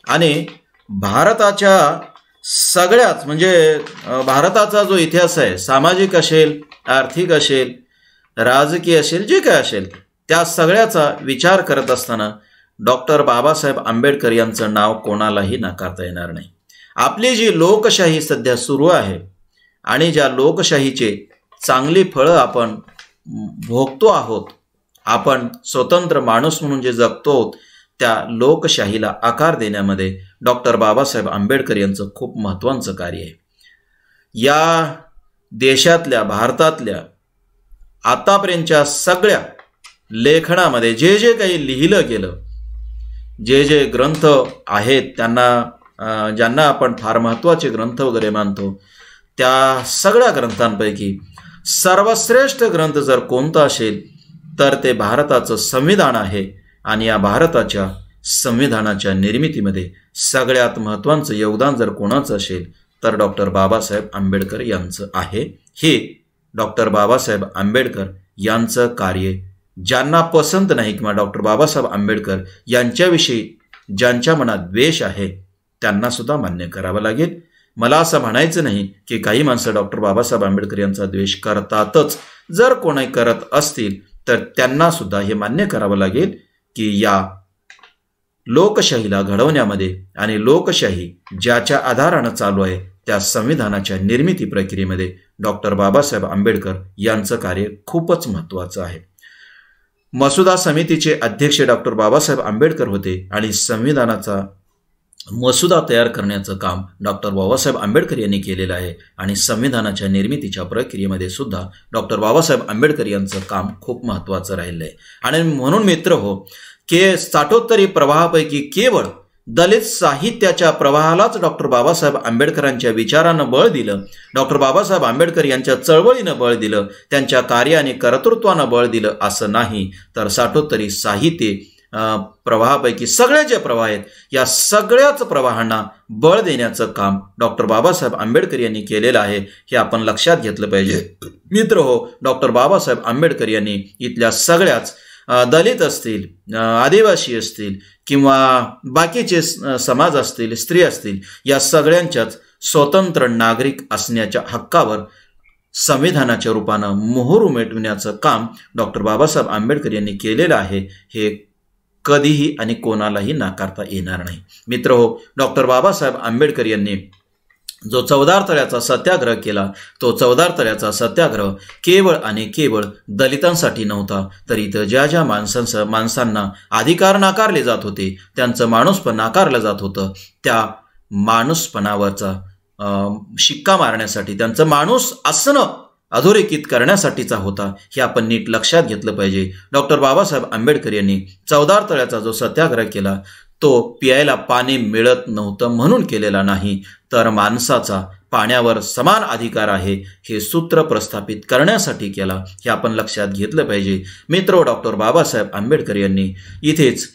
आणि भारताच्या सगळ्याच म्हणजे भारताचा जो इतिहास आहे, सामाजिक असेल, आर्थिक असेल, राजकीय असेल, जे काय असेल त्या सगळ्याचा विचार करत असताना डॉक्टर बाबासाहेब आंबेडकर यांचं नाव कोणालाही नाकारता येणार नाही. आपली जी लोकशाही सध्या सुरू आहे आणि ज्या लोकशाहीचे चांगली फळं आपण भोगतो आहोत, आपण स्वतंत्र माणूस म्हणून जे जगतो आहोत, त्या लोकशाहीला आकार देण्यामध्ये डॉक्टर बाबासाहेब आंबेडकर यांचं खूप महत्त्वाचं कार्य आहे. या देशातल्या भारतातल्या आतापर्यंतच्या सगळ्या लेखनामध्ये जे जे काही लिहिलं गेलं, जे जे ग्रंथ आहेत त्यांना ज्यांना आपण फार महत्त्वाचे ग्रंथ वगैरे मानतो, त्या सगळ्या ग्रंथांपैकी सर्वश्रेष्ठ ग्रंथ जर कोणता असेल तर ते भारताचं संविधान आहे. आणि या भारताच्या संविधानाच्या निर्मितीमध्ये सगळ्यात महत्त्वाचं योगदान जर कोणाचं असेल तर डॉक्टर बाबासाहेब आंबेडकर यांचं आहे. हे डॉक्टर बाबासाहेब आंबेडकर यांचं कार्य ज्यांना पसंत नाही किंवा डॉक्टर बाबासाहेब आंबेडकर यांच्याविषयी ज्यांच्या मनात द्वेष आहे त्यांना सुद्धा मान्य करावं लागेल. मला असं म्हणायचं नाही की काही माणसं डॉक्टर बाबासाहेब आंबेडकर यांचा द्वेष करतातच. जर कोणी करत असतील तर त्यांना सुद्धा हे मान्य करावं लागेल की या लोकशाहीला घडवण्यामध्ये आणि लोकशाही ज्याच्या आधारानं चालू आहे त्या संविधानाच्या निर्मिती प्रक्रियेमध्ये डॉक्टर बाबासाहेब आंबेडकर यांचं कार्य खूपच महत्त्वाचं आहे. मसुदा समितीचे अध्यक्ष डॉक्टर बाबासाहेब आंबेडकर होते आणि संविधानाचा मसुदा तयार करण्याचं काम डॉक्टर बाबासाहेब आंबेडकर यांनी केलेलं आहे आणि संविधानाच्या निर्मितीच्या प्रक्रियेमध्ये सुद्धा डॉक्टर बाबासाहेब आंबेडकर यांचं काम खूप महत्त्वाचं राहिलं आहे. आणि म्हणून मित्र हो, साठोत्तरी प्रवाहापैकी केवळ दलित साहित्याच्या प्रवाहालाच डॉक्टर बाबासाहेब आंबेडकरांच्या विचारानं बळ दिलं, डॉक्टर बाबासाहेब आंबेडकर यांच्या चळवळीनं बळ दिलं, त्यांच्या कार्य आणि कर्तृत्वानं बळ दिलं असं नाही, तर साठोत्तरी साहित्य प्रवाहापैकी सगळे जे प्रवाह आहेत या सगळ्याच प्रवाहांना बळ देण्याचं काम डॉक्टर बाबासाहेब आंबेडकर यांनी केलेलं आहे. हे आपण लक्षात घेतलं पाहिजे. मित्र हो, डॉक्टर बाबासाहेब आंबेडकर यांनी इथल्या सगळ्याच दलित असतील, आदिवासी असतील किंवा बाकीचे समाज असतील, स्त्री असतील, या सगळ्यांच्याच स्वतंत्र नागरिक असण्याच्या हक्कावर संविधानाच्या रूपानं मोहर उमटविण्याचं काम डॉक्टर बाबासाहेब आंबेडकर यांनी केलेलं आहे. हे कधीही आणि कोणालाही नाकारता येणार नाही. मित्र हो, डॉक्टर बाबासाहेब आंबेडकर यांनी जो चवदार तळ्याचा सत्याग्रह केला, तो चवदार तळ्याचा सत्याग्रह केवळ आणि केवळ दलितांसाठी नव्हता, तर इथं ज्या ज्या माणसांना अधिकार नाकारले जात होते, त्यांचं माणूसपण नाकारलं जात होतं, त्या माणूसपणावरचा शिक्का मारण्यासाठी, त्यांचं माणूस असणं अधोरेखित करण्यासाठीचा होता. हे आपण नीट लक्षात घेतलं पाहिजे. डॉक्टर बाबासाहेब आंबेडकर यांनी चवदार तळ्याचा जो सत्याग्रह केला तो प्यायला पाणी मिळत नव्हतं म्हणून केलेला नाही, तर माणसाचा पाण्यावर समान अधिकार आहे हे सूत्र प्रस्थापित करण्यासाठी केला. हे आपण लक्षात घेतलं पाहिजे. मित्र, डॉक्टर बाबासाहेब आंबेडकर यांनी इथेच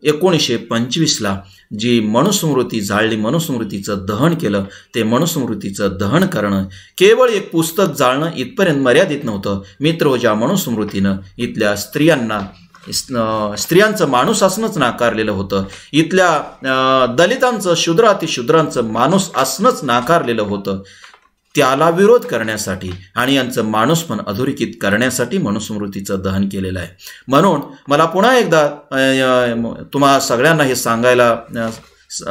1925ला जी मनुस्मृती जाळली, मनुस्मृतीचं दहन केलं, ते मनुस्मृतीचं दहन करणं केवळ एक पुस्तक जाळणं इथपर्यंत मर्यादित नव्हतं. मित्र, ज्या मनुस्मृतीनं इथल्या स्त्रियांचं माणूस असणंच नाकारलेलं होतं, इथल्या दलितांचं, शूद्रातिशूद्रांचं माणूस असणंच नाकारलेलं होतं, त्याला विरोध करण्यासाठी आणि यांचं माणूसपण अधोरेखित करण्यासाठी मनुस्मृतीचं दहन केलेलं आहे. म्हणून मला पुन्हा एकदा तुम्हा सगळ्यांना हे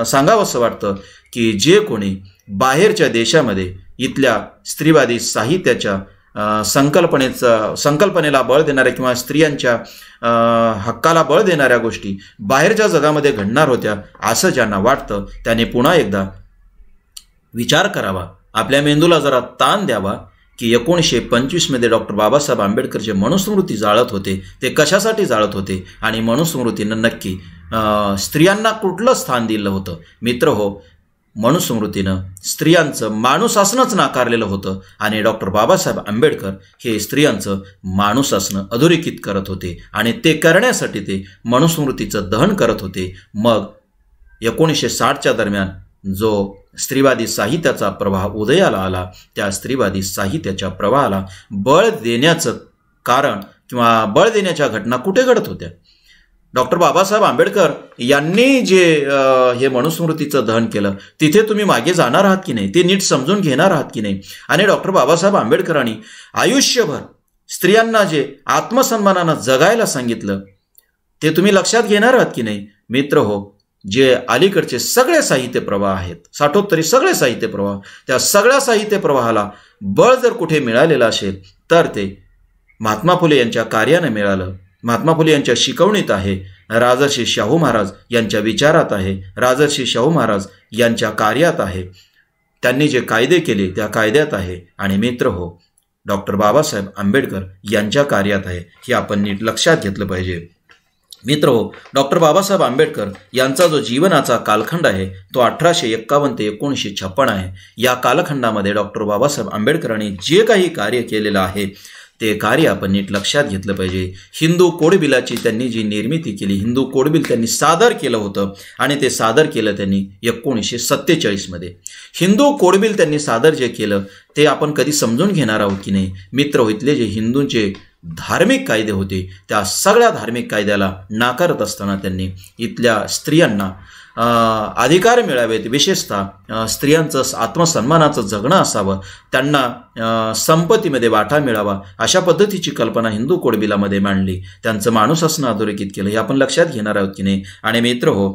सांगावंसं वाटतं की जे कोणी बाहेरच्या देशामध्ये इथल्या स्त्रीवादी साहित्याच्या संकल्पनेला बळ देणाऱ्या किंवा स्त्रियांच्या हक्काला बळ देणाऱ्या गोष्टी बाहेरच्या जगामध्ये घडणार होत्या असं ज्यांना वाटतं त्याने पुन्हा एकदा विचार करावा, आपल्या मेंदूला जरा ताण द्यावा की 1925 डॉक्टर बाबासाहेब आंबेडकर जे मनुस्मृती जाळत होते ते कशासाठी जाळत होते आणि मनुस्मृतीनं नक्की स्त्रियांना कुठलं स्थान दिलं होतं. मित्र हो, मनुस्मृतीनं स्त्रियांचं माणूस असणंच नाकारलेलं होतं आणि डॉक्टर बाबासाहेब आंबेडकर हे स्त्रियांचं माणूस असणं अधोरेखित करत होते आणि ते करण्यासाठी ते मनुस्मृतीचं दहन करत होते. मग 1960च्या दरम्यान जो स्त्रीवादी साहित्याचा प्रवाह उदयाला आला, त्या स्त्रीवादी साहित्याच्या प्रवाहाला बळ देण्याचं कारण किंवा बळ देण्याच्या घटना कुठे घडत होत्या? डॉक्टर बाबासाहेब आंबेडकर यांनी जे हे मनुस्मृतीचं दहन केलं तिथे तुम्ही मागे जाणार आहात की नाही, ते नीट समजून घेणार आहात की नाही? आणि डॉक्टर बाबासाहेब आंबेडकरांनी आयुष्यभर स्त्रियांना जे आत्मसन्मानानं जगायला सांगितलं ते तुम्ही लक्षात घेणार आहात की नाही? मित्र हो, जे अलीकडचे सगळे साहित्य प्रवाह आहेत, साठोत्तरी सगळे साहित्य प्रवाह, त्या सगळ्या साहित्य प्रवाहाला बळ जर कुठे मिळालेलं असेल तर ते महात्मा फुले यांच्या कार्याने मिळालं. महात्मा फुले यांच्या शिकवणीत आहे, राजर्षी शाहू महाराज यांच्या विचारात आहे, राजर्षी शाहू महाराज यांच्या कार्यात आहे, त्यांनी जे कायदे केले त्या कायद्यात आहे. आणि मित्र हो, डॉक्टर बाबासाहेब आंबेडकर यांच्या कार्यात आहे. हे आपण नीट लक्षात घेतलं पाहिजे. मित्र हो, डॉक्टर बाबासाहेब आंबेडकर यांचा जो जीवनाचा कालखंड आहे तो 1851 ते 1956 आहे. या कालखंडामध्ये डॉक्टर बाबासाहेब आंबेडकरांनी जे काही कार्य केलेलं आहे ते कार्य आपण नीट लक्षात घेतलं पाहिजे. हिंदू कोड बिलाची त्यांनी जी निर्मिती केली, हिंदू कोड बिल त्यांनी सादर केलं होतं आणि ते सादर केलं त्यांनी 1947 हिंदू कोड बिल त्यांनी सादर जे केलं ते आपण कधी समजून घेणार आहोत की नाही? मित्र, इथले जे हिंदूंचे धार्मिक कायदे होते त्या सगळ्या धार्मिक कायद्याला नाकारत असताना त्यांनी इथल्या स्त्रियांना अधिकार मिळावेत, विशेषतः स्त्रियांचं आत्मसन्मानाचं जगणं असावं, त्यांना संपत्तीमध्ये वाटा मिळावा अशा पद्धतीची कल्पना हिंदू कोडबिलामध्ये मांडली. त्यांचं माणूस असणं अधोरेखित केलं, हे आपण लक्षात घेणार आहोत की नाही? आणि मित्र हो,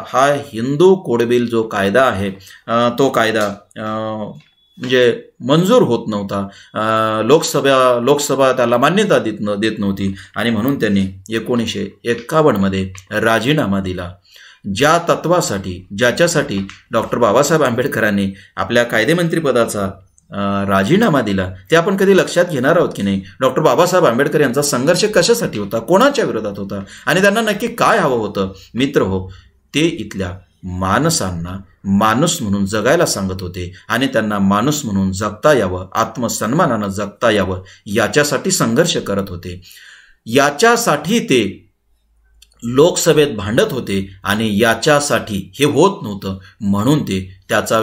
हा हिंदू कोडबिल जो कायदा आहे तो कायदा म्हणजे मंजूर होत नव्हता. लोकसभा त्याला मान्यता देत नव्हती आणि म्हणून त्यांनी 1951 राजीनामा दिला. ज्या तत्वासाठी ज्याच्यासाठी डॉक्टर बाबासाहेब आंबेडकरांनी आपल्या कायदेमंत्रीपदाचा राजीनामा दिला ते आपण कधी लक्षात घेणार आहोत की नाही? डॉक्टर बाबासाहेब आंबेडकर यांचा संघर्ष कशासाठी होता, कोणाच्या विरोधात होता आणि त्यांना नक्की काय हवं होतं? मित्र हो, ते इथल्या माणसांना माणूस म्हणून जगायला सांगत होते आणि त्यांना माणूस म्हणून जगता यावं, आत्मसन्मानानं जगता यावं याच्यासाठी संघर्ष करत होते. याच्यासाठी ते लोकसभेत भांडत होते आणि याच्यासाठी हे होत नव्हतं म्हणून ते त्याचा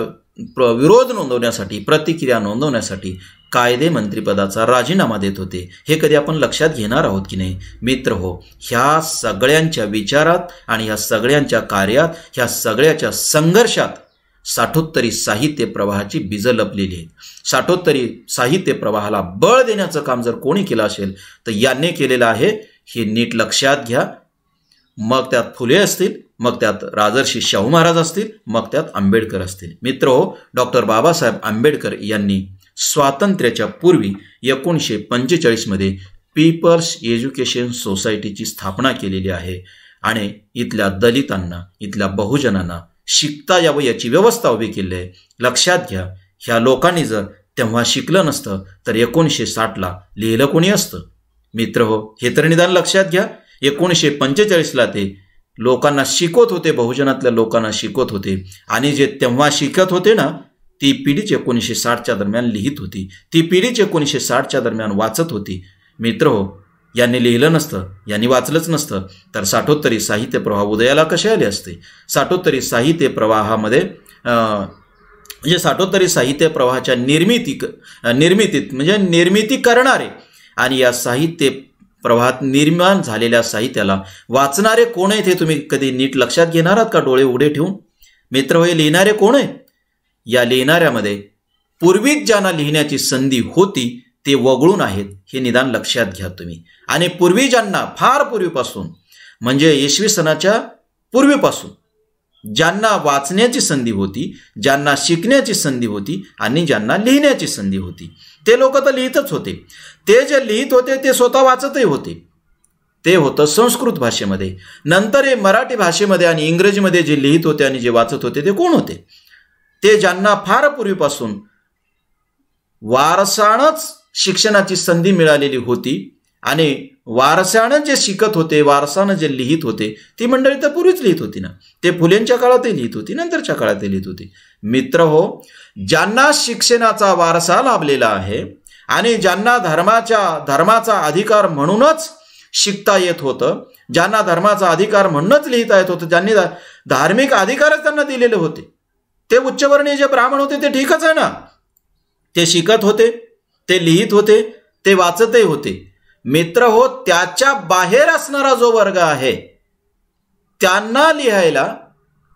विरोध नोंदवण्यासाठी, प्रतिक्रिया नोंदवण्यासाठी कायदे मंत्रिपदाचा राजीनामा देत होते. हे कधी आपण लक्षात घेणार आहोत की नाही? मित्र हो, ह्या सगळ्यांच्या विचारात आणि ह्या सगळ्यांच्या कार्यात, ह्या सगळ्याच्या संघर्षात साठोत्तरी साहित्य प्रवाहाची बीजं लपलेली आहेत. साठोत्तरी साहित्य प्रवाहाला बळ देण्याचं काम जर कोणी केलं असेल तर यांनी केलेलं आहे, हे नीट लक्षात घ्या. मग त्यात फुले असतील, मग त्यात राजर्षी शाहू महाराज असतील, मग त्यात आंबेडकर असतील. मित्र हो, डॉक्टर बाबासाहेब आंबेडकर यांनी स्वातंत्र्याच्या पूर्वी 1945 पीपल्स एज्युकेशन सोसायटीची स्थापना केलेली आहे आणि इथल्या दलितांना, इथल्या बहुजनांना शिकता यावं याची व्यवस्था उभी केली आहे. लक्षात घ्या, ह्या लोकांनी जर तेव्हा शिकलं नसतं तर 1960 लिहिलं कोणी असतं? मित्र हो, हे तर निदान लक्षात घ्या. 1945 ते लोकांना शिकवत होते, बहुजनातल्या लोकांना शिकवत होते आणि जे तेव्हा शिकत होते ना ती पिढीच 1960च्या दरम्यान लिहित होती, ती पिढीच 1960च्या दरम्यान वाचत होती. मित्र हो, यांनी लिहिलं नसतं, यांनी वाचलंच नसतं तर साठोत्तरी साहित्य प्रवाह उदयाला कसे आले असते? साठोत्तरी साहित्य प्रवाहामध्ये म्हणजे साठोत्तरी साहित्य प्रवाहाच्या निर्मितीत म्हणजे निर्मिती करणारे आणि या साहित्य प्रवाहात निर्माण झालेल्या साहित्याला वाचणारे कोण आहेत हे तुम्ही कधी नीट लक्षात घेणार आहात का डोळे उघडे ठेवून? मित्र, हे लिहिणारे कोण आहेत? या लिहिणाऱ्यामध्ये पूर्वीच ज्यांना लिहिण्याची संधी होती ते वगळून आहेत, हे निदान लक्षात घ्या तुम्ही. आणि पूर्वी ज्यांना फार पूर्वीपासून म्हणजे इसवी सनाच्या पूर्वीपासून ज्यांना वाचण्याची संधी होती, ज्यांना शिकण्याची संधी होती आणि ज्यांना लिहिण्याची संधी होती. ते लोक तर लिहितच होते. ते जे लिहित होते ते स्वतः वाचतही होते. ते होतं संस्कृत भाषेमध्ये. नंतर हे मराठी भाषेमध्ये आणि इंग्रजीमध्ये जे लिहित होते आणि जे वाचत होते ते कोण होते? ते ज्यांना फार पूर्वीपासून वारसानंच शिक्षणाची संधी मिळालेली होती आणि वारसानं जे शिकत होते, वारसानं जे लिहित होते, ती मंडळी तर पूर्वीच लिहित होती ना. ते फुलेंच्या काळातही लिहित होती, नंतरच्या काळातही लिहित होती. मित्र हो, ज्यांना शिक्षणाचा वारसा लाभलेला आहे आणि ज्यांना धर्माचा अधिकार म्हणूनच शिकता येत होतं, ज्यांना धर्माचा अधिकार म्हणूनच लिहिता येत होतं, ज्यांनी धार्मिक अधिकारच त्यांना दिलेले होते, ते उच्चवर्णीय जे ब्राह्मण होते ते ठीकच आहे ना. ते शिकत होते, ते लिहित होते, ते वाचतही होते. मित्र हो, त्याच्या बाहेर असणारा जो वर्ग आहे त्यांना लिहायला,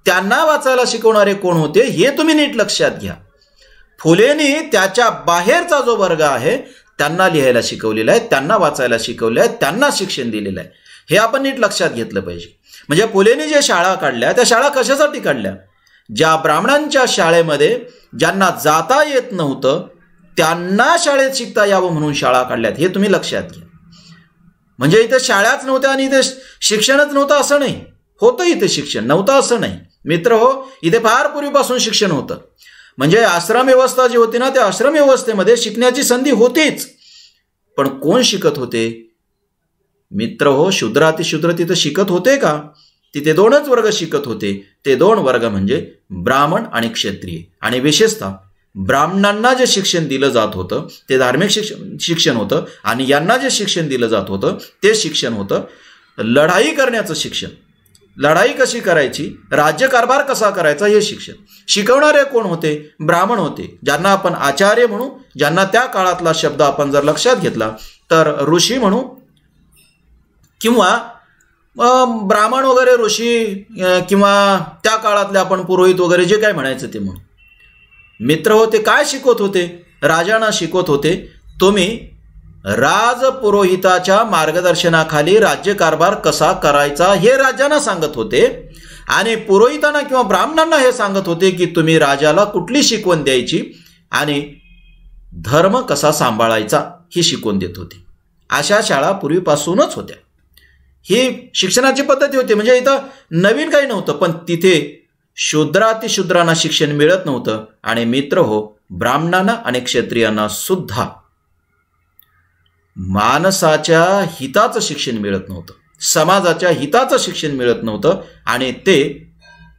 त्यांना वाचायला शिकवणारे कोण होते हे तुम्ही नीट लक्षात घ्या. फुलेंनी त्याच्या बाहेरचा जो वर्ग आहे त्यांना लिहायला शिकवलेला आहे, त्यांना वाचायला शिकवले आहे, त्यांना शिक्षण दिलेलं आहे. हे आपण नीट लक्षात घेतलं पाहिजे. म्हणजे फुलेंनी जे शाळा काढल्या त्या शाळा कशासाठी काढल्या? ज्या ब्राह्मणांच्या शाळेमध्ये ज्यांना जाता येत नव्हतं त्यांना शाळेत शिकता यावं म्हणून शाळा काढल्यात. हे तुम्ही लक्षात घ्या. म्हणजे इथे शाळाच नव्हत्या आणि इथे शिक्षणच नव्हतं असं नाही. होतं इथे शिक्षण, नव्हतं असं नाही. मित्र हो, इथे फार पूर्वीपासून शिक्षण होतं. म्हणजे आश्रम व्यवस्था जी होती ना, त्या आश्रम व्यवस्थेमध्ये शिकण्याची संधी होतीच. पण कोण शिकत होते? मित्र हो, शूद्र अतिशूद्र तिथं शिकत होते का? तिथे दोनच वर्ग शिकत होते. ते दोन वर्ग म्हणजे ब्राह्मण आणि क्षत्रिय. आणि विशेषतः ब्राह्मणांना जे शिक्षण दिलं जात होतं ते धार्मिक शिक्षण होतं आणि यांना जे शिक्षण दिलं जात होतं ते शिक्षण होतं लढाई करण्याचं शिक्षण. लढाई कशी करायची, राज्यकारभार कसा करायचा हे शिक्षण. शिकवणारे कोण होते? ब्राह्मण होते, ज्यांना आपण आचार्य म्हणू, ज्यांना त्या काळातला शब्द आपण जर लक्षात घेतला तर ऋषी म्हणू, किंवा ब्राह्मण वगैरे ऋषी, किंवा त्या काळातले आपण पुरोहित वगैरे जे काय म्हणायचं ते म्हणू. मित्र हो, ते काय शिकवत होते? राजांना शिकवत होते. तुम्ही राजपुरोहिताच्या मार्गदर्शनाखाली राज्यकारभार कसा करायचा हे राजांना सांगत होते आणि पुरोहितांना किंवा ब्राह्मणांना हे सांगत होते की तुम्ही राजाला कुठली शिकवण द्यायची आणि धर्म कसा सांभाळायचा ही शिकवण देत होते. अशा शाळा पूर्वीपासूनच होत्या. ही शिक्षणाची पद्धती होती. म्हणजे इथं नवीन काही नव्हतं, पण तिथे शूद्रातिशूद्रांना शिक्षण मिळत नव्हतं. आणि मित्र हो, ब्राह्मणांना आणि क्षत्रियांना सुद्धा माणसाच्या हिताचं शिक्षण मिळत नव्हतं, समाजाच्या हिताचं शिक्षण मिळत नव्हतं. आणि ते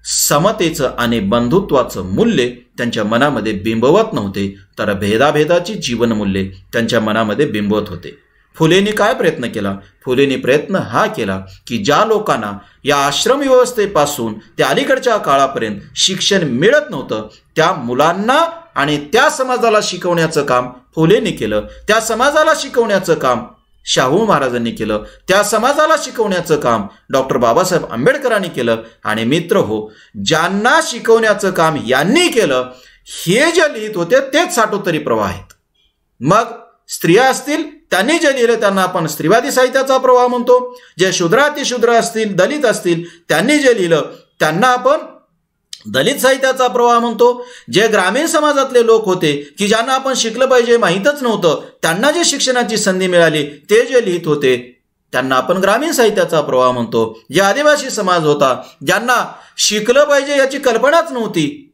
समतेचं आणि बंधुत्वाचं मूल्य त्यांच्या मनामध्ये बिंबवत नव्हते, तर भेदाभेदाची जीवनमूल्ये त्यांच्या मनामध्ये बिंबवत होते. फुलेंनी काय प्रयत्न केला? फुलेंनी प्रयत्न हा केला की ज्या लोकांना या आश्रम व्यवस्थेपासून त्या अलीकडच्या काळापर्यंत शिक्षण मिळत नव्हतं त्या मुलांना आणि त्या समाजाला शिकवण्याचं काम फुलेंनी केलं. त्या समाजाला शिकवण्याचं काम शाहू महाराजांनी केलं. त्या समाजाला शिकवण्याचं काम डॉक्टर बाबासाहेब आंबेडकरांनी केलं. आणि मित्र हो, ज्यांना शिकवण्याचं काम यांनी केलं हे जे लिहित होते तेच साठोत्तरी प्रवाह आहेत. मग स्त्रिया असतील त्यांनी जे लिहिलं त्यांना आपण स्त्रीवादी साहित्याचा प्रवाह म्हणतो. जे शूद्रातिशूद्र असतील, दलित असतील त्यांनी जे लिहिलं त्यांना आपण दलित साहित्याचा प्रवाह म्हणतो. जे ग्रामीण समाजातले लोक होते की ज्यांना आपण शिकलं पाहिजे माहीतच नव्हतं, त्यांना जे शिक्षणाची संधी मिळाली ते जे लिहित होते त्यांना आपण ग्रामीण साहित्याचा प्रवाह म्हणतो. जे आदिवासी समाज होता, ज्यांना शिकलं पाहिजे याची कल्पनाच नव्हती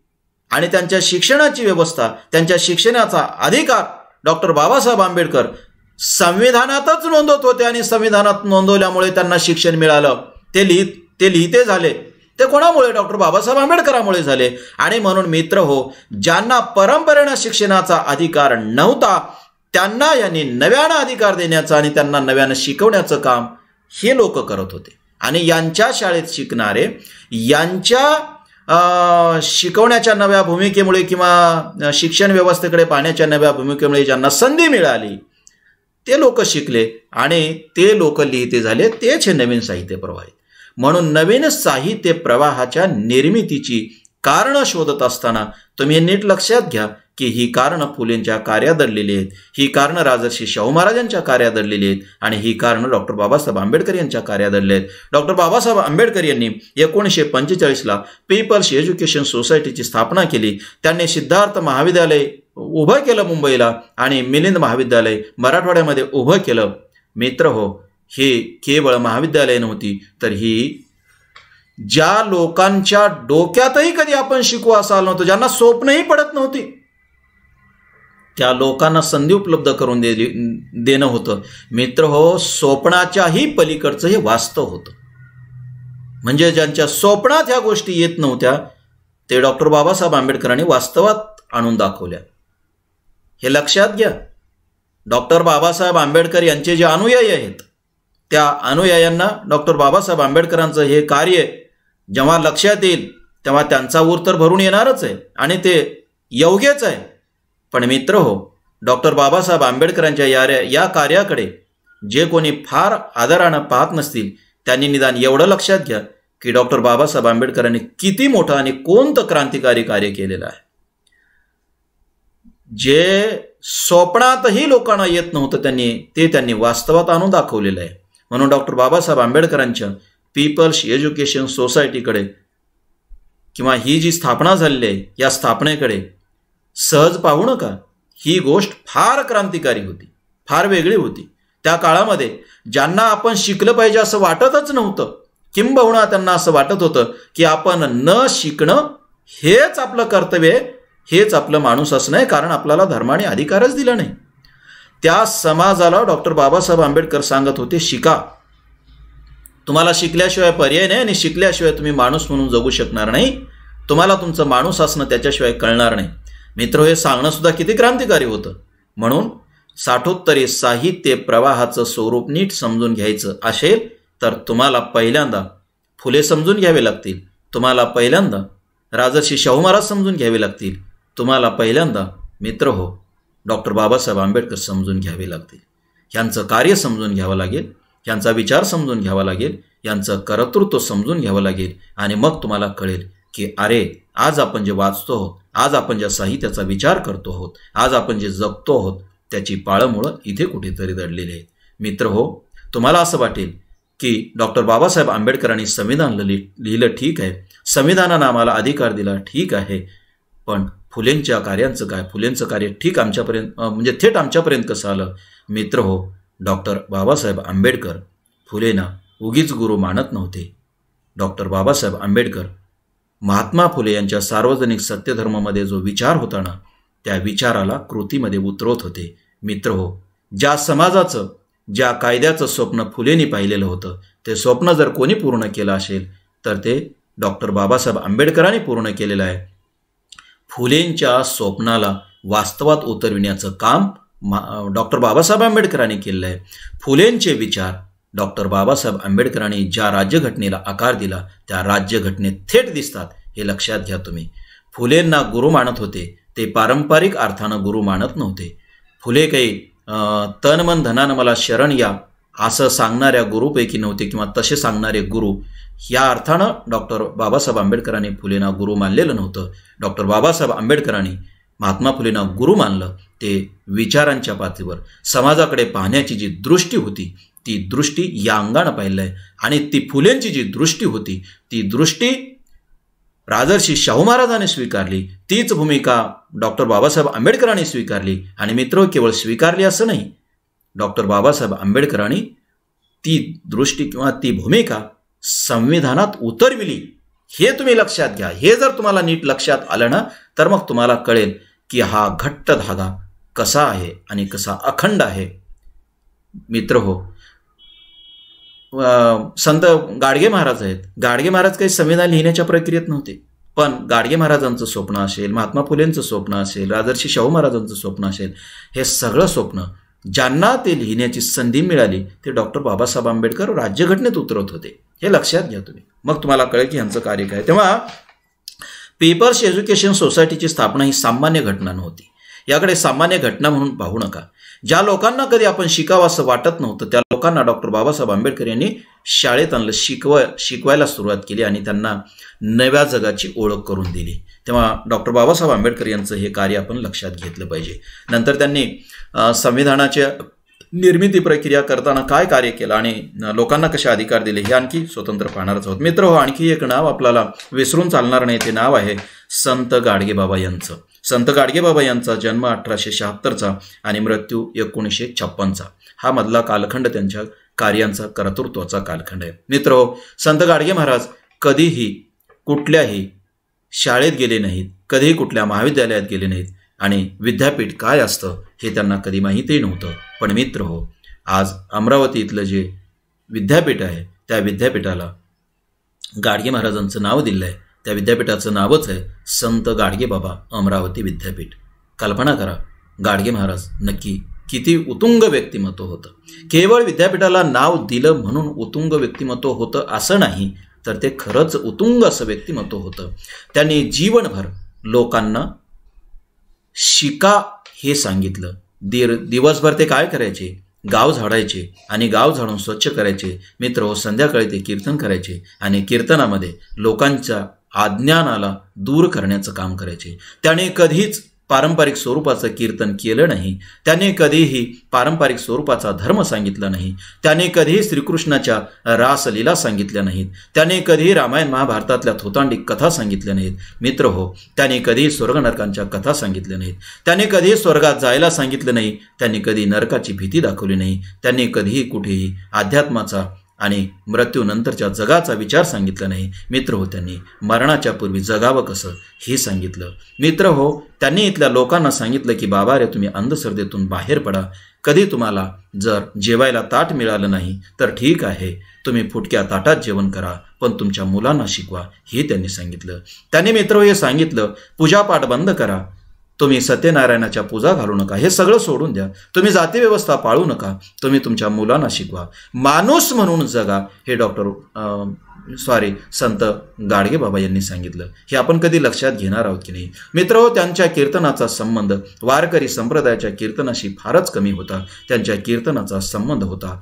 आणि त्यांच्या शिक्षणाची व्यवस्था, त्यांच्या शिक्षणाचा अधिकार डॉक्टर बाबासाहेब आंबेडकर संविधानातच नोंदवत होते आणि संविधानात नोंदवल्यामुळे त्यांना शिक्षण मिळालं. ते लिहिते झाले. ते कोणामुळे? डॉक्टर बाबासाहेब आंबेडकरांमुळे झाले. आणि म्हणून मित्र हो, ज्यांना परंपरेनं शिक्षणाचा अधिकार नव्हता त्यांना यांनी नव्यानं अधिकार देण्याचं आणि त्यांना नव्यानं शिकवण्याचं काम हे लोक करत होते. आणि यांच्या शाळेत शिकणारे, यांच्या शिकवण्याच्या नव्या भूमिकेमुळे किंवा शिक्षण व्यवस्थेकडे पाहण्याच्या नव्या भूमिकेमुळे ज्यांना संधी मिळाली ते लोक शिकले आणि ते लोक लिहिते झाले. तेच हे नवीन साहित्य प्रवाह आहेत. म्हणून नवीन साहित्य प्रवाहाच्या निर्मितीची कारणं शोधत असताना तुम्ही नीट लक्षात घ्या की ही कारणं फुलेंच्या कार्यात दडलेली आहेत, ही कारणं राजर्षी शाहू महाराजांच्या कार्यात दडलेली आहेत आणि ही कारणं डॉक्टर बाबासाहेब आंबेडकर यांच्या कार्यात दडले आहेत. डॉक्टर बाबासाहेब आंबेडकर यांनी 1945ला पीपल्स एज्युकेशन सोसायटीची स्थापना केली. त्यांनी सिद्धार्थ महाविद्यालय उभं केलं मुंबईला आणि मिलिंद महाविद्यालय मराठवाड्यामध्ये उभं केलं. मित्र हो, हे केवळ महाविद्यालय नव्हती, तर ही ज्या लोकांच्या डोक्यातही कधी आपण शिकू असं आलं नव्हतं, ज्यांना स्वप्नही पडत नव्हती, त्या लोकांना संधी उपलब्ध करून देणं होतं. मित्र हो, स्वप्नाच्याही पलीकडचं हे वास्तव होतं. म्हणजे ज्यांच्या स्वप्नात ह्या गोष्टी येत नव्हत्या ते डॉक्टर बाबासाहेब आंबेडकरांनी वास्तवात आणून दाखवल्या. हे लक्षात घ्या. डॉक्टर बाबासाहेब आंबेडकर यांचे जे अनुयायी आहेत त्या अनुयायांना डॉक्टर बाबासाहेब आंबेडकरांचं हे कार्य जेव्हा लक्षात येईल तेव्हा त्यांचा ऊर तर भरून येणारच आहे आणि ते योग्यच आहे. पण मित्र हो, डॉक्टर बाबासाहेब आंबेडकरांच्या या कार्याकडे जे कोणी फार आदरानं पाहत नसतील त्यांनी निदान एवढं लक्षात घ्या की डॉक्टर बाबासाहेब आंबेडकरांनी किती मोठं आणि कोणतं क्रांतिकारी कार्य केलेलं आहे, जे स्वप्नातही लोकांना येत नव्हतं त्यांनी वास्तवात आणून दाखवलेलं आहे. म्हणून डॉक्टर बाबासाहेब आंबेडकरांच्या पीपल्स एज्युकेशन सोसायटीकडे किंवा ही जी स्थापना झालेली आहे या स्थापनेकडे सहज पाहू नका. ही गोष्ट फार क्रांतिकारी होती, फार वेगळी होती. त्या काळामध्ये ज्यांना आपण शिकलं पाहिजे असं वाटतच नव्हतं, किंबहुना त्यांना असं वाटत होतं की आपण न शिकणं हेच आपलं कर्तव्य आहे, हेच आपलं माणूस असणं आहे, कारण आपल्याला धर्माने अधिकारच दिला नाही. त्या समाजाला डॉक्टर बाबासाहेब आंबेडकर सांगत होते, शिका. तुम्हाला शिकल्याशिवाय पर्याय नाही आणि शिकल्याशिवाय तुम्ही माणूस म्हणून जगू शकणार नाही. तुम्हाला तुमचं माणूस असणं त्याच्याशिवाय कळणार नाही. मित्र, हे सांगणं सुद्धा किती क्रांतिकारी होतं. म्हणून साठोत्तरी साहित्य प्रवाहाचं स्वरूप नीट समजून घ्यायचं असेल तर तुम्हाला पहिल्यांदा फुले समजून घ्यावे लागतील, तुम्हाला पहिल्यांदा राजर्षी शाहू महाराज समजून घ्यावे लागतील, तुम्हाला पहिल्यांदा मित्र हो डॉक्टर बाबासाहेब आंबेडकर समजून घ्यावे लागतील. यांचं कार्य समजून घ्यावं लागेल, यांचा विचार समजून घ्यावा लागेल, यांचं कर्तृत्व समजून घ्यावं लागेल आणि मग तुम्हाला कळेल की अरे, आज आपण जे वाचतो आहोत, आज आपण ज्या साहित्याचा विचार करतो आहोत, आज आपण जे जगतो आहोत त्याची पाळंमुळं इथे कुठेतरी दडलेली आहेत. मित्र हो, तुम्हाला असं वाटेल की डॉक्टर बाबासाहेब आंबेडकरांनी संविधान लिहिलं, ठीक आहे, संविधानानं आम्हाला अधिकार दिला, ठीक आहे, पण फुलेंच्या कार्यांचं काय? फुलेंचं कार्य ठीक आमच्यापर्यंत म्हणजे थेट आमच्यापर्यंत कसं आलं? मित्र हो, डॉक्टर बाबासाहेब आंबेडकर फुलेंना उगीच गुरु मानत नव्हते. डॉक्टर बाबासाहेब आंबेडकर महात्मा फुले यांच्या सार्वजनिक सत्यधर्मामध्ये जो विचार होता ना, त्या विचाराला कृतीमध्ये उतरवत होते. मित्र हो, ज्या समाजाचं, ज्या कायद्याचं स्वप्न फुलेंनी पाहिलेलं होतं ते स्वप्न जर कोणी पूर्ण केलं असेल तर ते डॉक्टर बाबासाहेब आंबेडकरांनी पूर्ण केलेलं आहे. फुलेंच्या स्वप्नाला वास्तवात उतरविण्याचं काम डॉक्टर बाबासाहेब आंबेडकरांनी केलेलं आहे. फुलेंचे विचार डॉक्टर बाबासाहेब आंबेडकरांनी ज्या राज्यघटनेला आकार दिला त्या राज्यघटनेत थेट दिसतात, हे लक्षात घ्या तुम्ही. फुलेंना गुरु मानत होते ते पारंपरिक अर्थानं गुरु मानत नव्हते. फुले काही तन मन धनानं मला शरण या असं सांगणाऱ्या गुरुपैकी नव्हते किंवा तसे सांगणारे गुरु या अर्थानं डॉक्टर बाबासाहेब आंबेडकरांनी फुलेंना गुरु मानलेलं नव्हतं. डॉक्टर बाबासाहेब आंबेडकरांनी महात्मा फुलेंना गुरु मानलं ते विचारांच्या पातळीवर. समाजाकडे पाहण्याची जी दृष्टी होती ती दृष्टी या अंगानं पाहिलं आहे आणि ती फुलेंची जी दृष्टी होती ती दृष्टी राजर्षी शाहू महाराजांनी स्वीकारली. तीच भूमिका डॉक्टर बाबासाहेब आंबेडकरांनी स्वीकारली आणि मित्र, केवळ स्वीकारली असं नाही, डॉक्टर बाबासाहेब आंबेडकरांनी ती दृष्टी किंवा ती भूमिका संविधानात उतरविली. हे तुम्ही लक्षात घ्या. हे जर तुम्हाला नीट लक्षात आलं ना तर मग तुम्हाला कळेल की हा घट्ट धागा कसा आहे आणि कसा अखंड आहे. मित्र हो, संत गाडगे महाराज आहेत. गाडगे महाराज काही संविधान लिहिण्याच्या प्रक्रियेत नव्हते, पण गाडगे महाराजांचं स्वप्न असेल, महात्मा फुलेंचं स्वप्न असेल, राजर्षी शाहू महाराजांचं स्वप्न असेल, हे सगळं स्वप्न ज्यांना ते लिहिण्याची संधी मिळाली ते डॉक्टर बाबासाहेब आंबेडकर राज्यघटनेत उतरवत होते. हे लक्षात घ्या तुम्ही, मग तुम्हाला कळेल की यांचं कार्य काय. तेव्हा पीपल्स एज्युकेशन सोसायटीची स्थापना ही सामान्य घटना नव्हती. याकडे सामान्य घटना म्हणून पाहू नका. ज्या लोकांना कधी आपण शिकावं असं वाटत नव्हतं त्या लोकांना डॉक्टर बाबासाहेब आंबेडकर यांनी शाळेत आणलं, शिकवायला सुरुवात केली आणि त्यांना नव्या जगाची ओळख करून दिली. तेव्हा डॉक्टर बाबासाहेब आंबेडकर यांचं हे कार्य आपण लक्षात घेतलं पाहिजे. नंतर त्यांनी संविधानाच्या निर्मिती प्रक्रिया करताना काय कार्य केलं आणि लोकांना कसे अधिकार दिले हे आणखी स्वतंत्र पाहणारच आहोत. मित्र हो, आणखी एक नाव आपल्याला विसरून चालणार नाही. ते नाव आहे संत गाडगेबाबा यांचं. संत गाडगेबाबा यांचा जन्म 1876चा आणि मृत्यू 1956चा. हा मधला कालखंड त्यांच्या कार्यांचा, कर्तृत्वाचा कालखंड आहे. मित्र हो, संत गाडगे महाराज कधीही कुठल्याही शाळेत गेले नाहीत, कधीही कुठल्या महाविद्यालयात गेले नाहीत आणि विद्यापीठ काय असतं हे त्यांना कधी माहितीही नव्हतं. पण मित्र हो, आज अमरावती इथलं जे विद्यापीठ आहे त्या विद्यापीठाला गाडगे महाराजांचं नाव दिलं आहे. त्या विद्यापीठाचं नावच आहे संत गाडगेबाबा अमरावती विद्यापीठ. कल्पना करा, गाडगे महाराज नक्की किती उत्तुंग व्यक्तिमत्व होतं. केवळ विद्यापीठाला नाव दिलं म्हणून उत्तुंग व्यक्तिमत्व होतं असं नाही, तर ते खरंच उत्तुंग असं व्यक्तिमत्व होतं. त्यांनी जीवनभर लोकांना शिका हे सांगितलं. दिवसभर ते काय करायचे? गाव झाडायचे आणि गाव झाडून स्वच्छ करायचे. मित्र हो, संध्याकाळी ते कीर्तन करायचे आणि कीर्तनामध्ये लोकांच्या अज्ञानाला दूर करण्याचं काम करायचे. त्याने कधीच पारंपरिक स्वरूपाचं कीर्तन केलं नाही. त्याने कधीही पारंपरिक स्वरूपाचा धर्म सांगितला नाही. त्याने कधीही श्रीकृष्णाच्या रासलीला सांगितल्या नाहीत. त्याने कधीही रामायण महाभारतातल्या थोतांडी कथा सांगितल्या नाहीत. मित्र हो, त्याने कधीही स्वर्ग नरकांच्या कथा सांगितल्या नाहीत. त्याने कधीही स्वर्गात जायला सांगितलं नाही. त्यांनी कधी नरकाची भीती दाखवली नाही. त्यांनी कधीही कुठेही अध्यात्माचा आणि मृत्यूनंतरच्या जगाचा विचार सांगितला नाही. मित्र हो, त्यांनी मरणाच्या पूर्वी जगावं कसं हे सांगितलं. मित्र हो, त्यांनी इथल्या लोकांना सांगितलं की बाबा रे, तुम्ही अंधश्रद्धेतून बाहेर पडा. कधी तुम्हाला जर जेवायला ताट मिळालं नाही तर ठीक आहे, तुम्ही फुटक्या ताटात जेवण करा, पण तुमच्या मुलांना शिकवा हे त्यांनी सांगितलं. त्यांनी मित्र हो हे सांगितलं, पूजापाठ बंद करा, तुम्ही सत्यनारायणाच्या पूजा घालू नका, हे सगळं सोडून द्या, तुम्ही जाती व्यवस्था पाळू नका, तुम्ही तुमच्या मुलांना शिकवा, माणूस म्हणून जगा, हे संत गाडगेबाबा यांनी सांगितलं. हे आपण कधी लक्षात घेणार आहोत की नाही? मित्र हो, त्यांच्या कीर्तनाचा संबंध वारकरी संप्रदायाच्या कीर्तनाशी फारच कमी होता. त्यांच्या कीर्तनाचा संबंध होता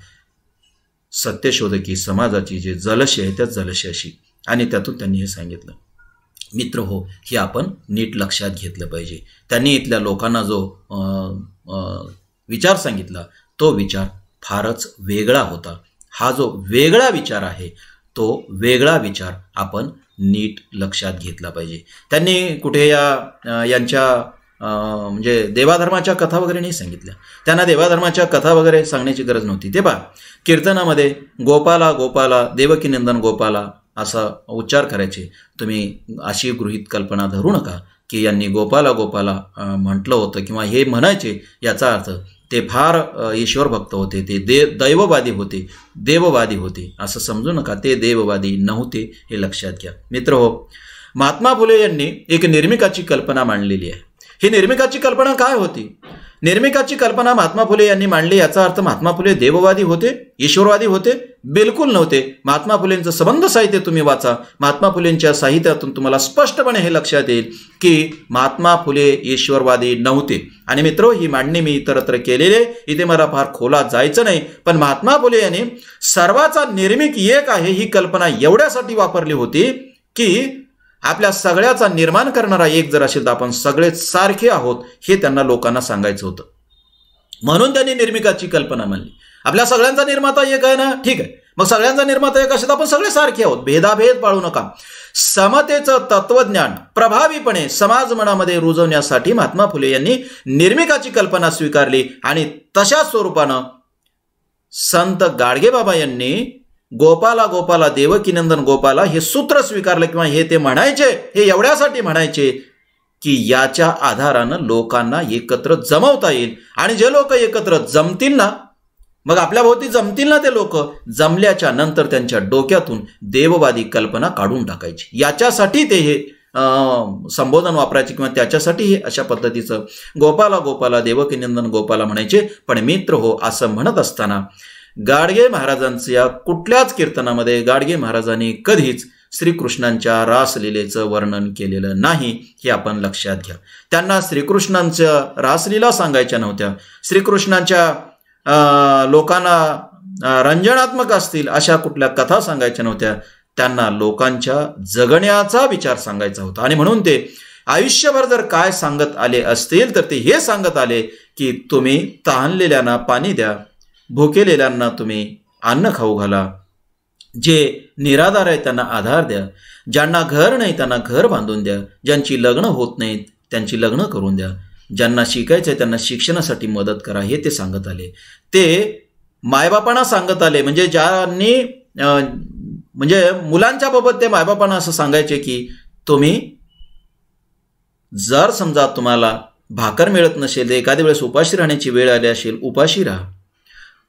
सत्यशोधकी समाजाची जे जलशय आहे त्या जलशयाशी, आणि त्यातून त्यांनी हे सांगितलं. मित्र हो, हे आपण नीट लक्षात घेतलं पाहिजे. त्यांनी इथल्या लोकांना जो विचार सांगितला तो विचार फारच वेगळा होता. हा जो वेगळा विचार आहे तो वेगळा विचार आपण नीट लक्षात घेतला पाहिजे. त्यांनी कुठे यांच्या म्हणजे देवाधर्माच्या कथा वगैरे नाही सांगितल्या. त्यांना देवाधर्माच्या कथा वगैरे सांगण्याची गरज नव्हती. ते पहा, कीर्तनामध्ये गोपाला गोपाला देवकीनंदन गोपाला असा उच्चार करायचे. तुम्ही अशी गृहीत कल्पना धरू नका की यांनी गोपाला गोपाला म्हटलं होतं किंवा हे म्हणायचे, याचा अर्थ ते फार ईश्वर भक्त होते, ते दैववादी होते, देववादी होते असं समजू नका. ते देववादी नव्हते हे लक्षात घ्या. मित्र हो, महात्मा फुले यांनी एक निर्मिकाची कल्पना मांडलेली आहे. ही निर्मिकाची कल्पना काय होती? निर्मिकाची कल्पना महात्मा फुले यांनी मांडली. याचा अर्थ महात्मा फुले देववादी होते, ईश्वरवादी होते? बिलकुल नव्हते. महात्मा फुलेंचं संबंध साहित्य तुम्ही वाचा. महात्मा फुलेंच्या साहित्यातून तुम्हाला स्पष्टपणे हे लक्षात येईल की महात्मा फुले ईश्वरवादी नव्हते. आणि मित्र, ही मांडणी मी इतरत्र केलेली, इथे मला फार खोलात जायचं नाही. पण महात्मा फुले यांनी सर्वाचा निर्मिक एक आहे ही कल्पना एवढ्यासाठी वापरली होती की आपल्या सगळ्याचा निर्माण करणारा एक जर असेल तर आपण सगळेच सारखे आहोत हे त्यांना लोकांना सांगायचं होतं. म्हणून त्यांनी निर्मिकाची कल्पना मांडली. आपल्या सगळ्यांचा निर्माता एक आहे ना, ठीक आहे, मग सगळ्यांचा निर्माता एक असेल तर आपण सगळे सारखे आहोत, भेदाभेद पाळू नका. समतेचं तत्वज्ञान प्रभावीपणे समाज मनामध्ये रुजवण्यासाठी महात्मा फुले यांनी निर्मिकाची कल्पना स्वीकारली आणि तशा स्वरूपानं संत गाडगेबाबा यांनी गोपाला गोपाला देवकीनंदन गोपाला हे सूत्र स्वीकारलं. किंवा हे ते म्हणायचे, हे एवढ्यासाठी म्हणायचे की याच्या आधारानं लोकांना एकत्र जमवता येईल. आणि जे लोक एकत्र जमतील ना, मग आपल्या भोवती जमतील ना, ते लोक जमल्याच्या नंतर त्यांच्या डोक्यातून देववादी कल्पना काढून टाकायची. याच्यासाठी ते हे संबोधन वापरायचे किंवा त्याच्यासाठी हे अशा पद्धतीचं गोपाला गोपाला देवकीनंदन गोपाला म्हणायचे. पण मित्र हो, असं म्हणत असताना गाडगे महाराजांच्या कुठल्याच कीर्तनामध्ये गाडगे महाराजांनी कधीच श्रीकृष्णांच्या रासलीलेचं वर्णन केलेलं नाही, हे आपण लक्षात घ्या. त्यांना श्रीकृष्णांच्या रासलीला सांगायच्या नव्हत्या. श्रीकृष्णांच्या लोकांना रंजनात्मक असतील अशा कुठल्या कथा सांगायच्या नव्हत्या. त्यांना लोकांच्या जगण्याचा विचार सांगायचा होता. आणि म्हणून ते आयुष्यभर जर काय सांगत आले असतील तर ते हे सांगत आले की तुम्ही तहानलेल्यांना पाणी द्या, भुकेलेल्यांना तुम्ही अन्न खाऊ घाला, जे निराधार आहे त्यांना आधार द्या, ज्यांना घर नाही त्यांना घर बांधून द्या, ज्यांची लग्न होत नाहीत त्यांची लग्न करून द्या, ज्यांना शिकायचं आहे त्यांना शिक्षणासाठी मदत करा, हे ते सांगत आले. ते मायबापांना सांगत आले. म्हणजे ज्यांनी म्हणजे मुलांच्या बाबत ते मायबापांना असं सांगायचे की तुम्ही जर समजा तुम्हाला भाकर मिळत नसेल, एखाद्या वेळेस उपाशी राहण्याची वेळ आली असेल, उपाशी राहा.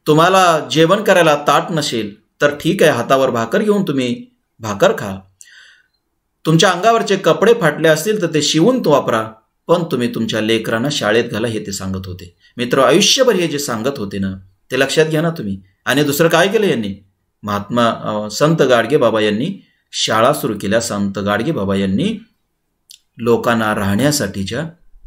तुम्हाला जेवण करायला ताट नसेल तर ठीक आहे, हातावर भाकर घेऊन तुम्ही भाकर खा. तुमच्या अंगावरचे कपडे फाटले असतील तर ते शिवून तो वापरा, पण तुम्ही तुमच्या लेकरांना शाळेत घाला, हे ते सांगत होते. मित्र, आयुष्यभर हे जे सांगत होते ना ते लक्षात घ्या ना तुम्ही. आणि दुसरं काय केलं यांनी? संत गाडगे बाबा यांनी शाळा सुरू केल्या. संत गाडगे बाबा यांनी लोकांना राहण्यासाठीच्या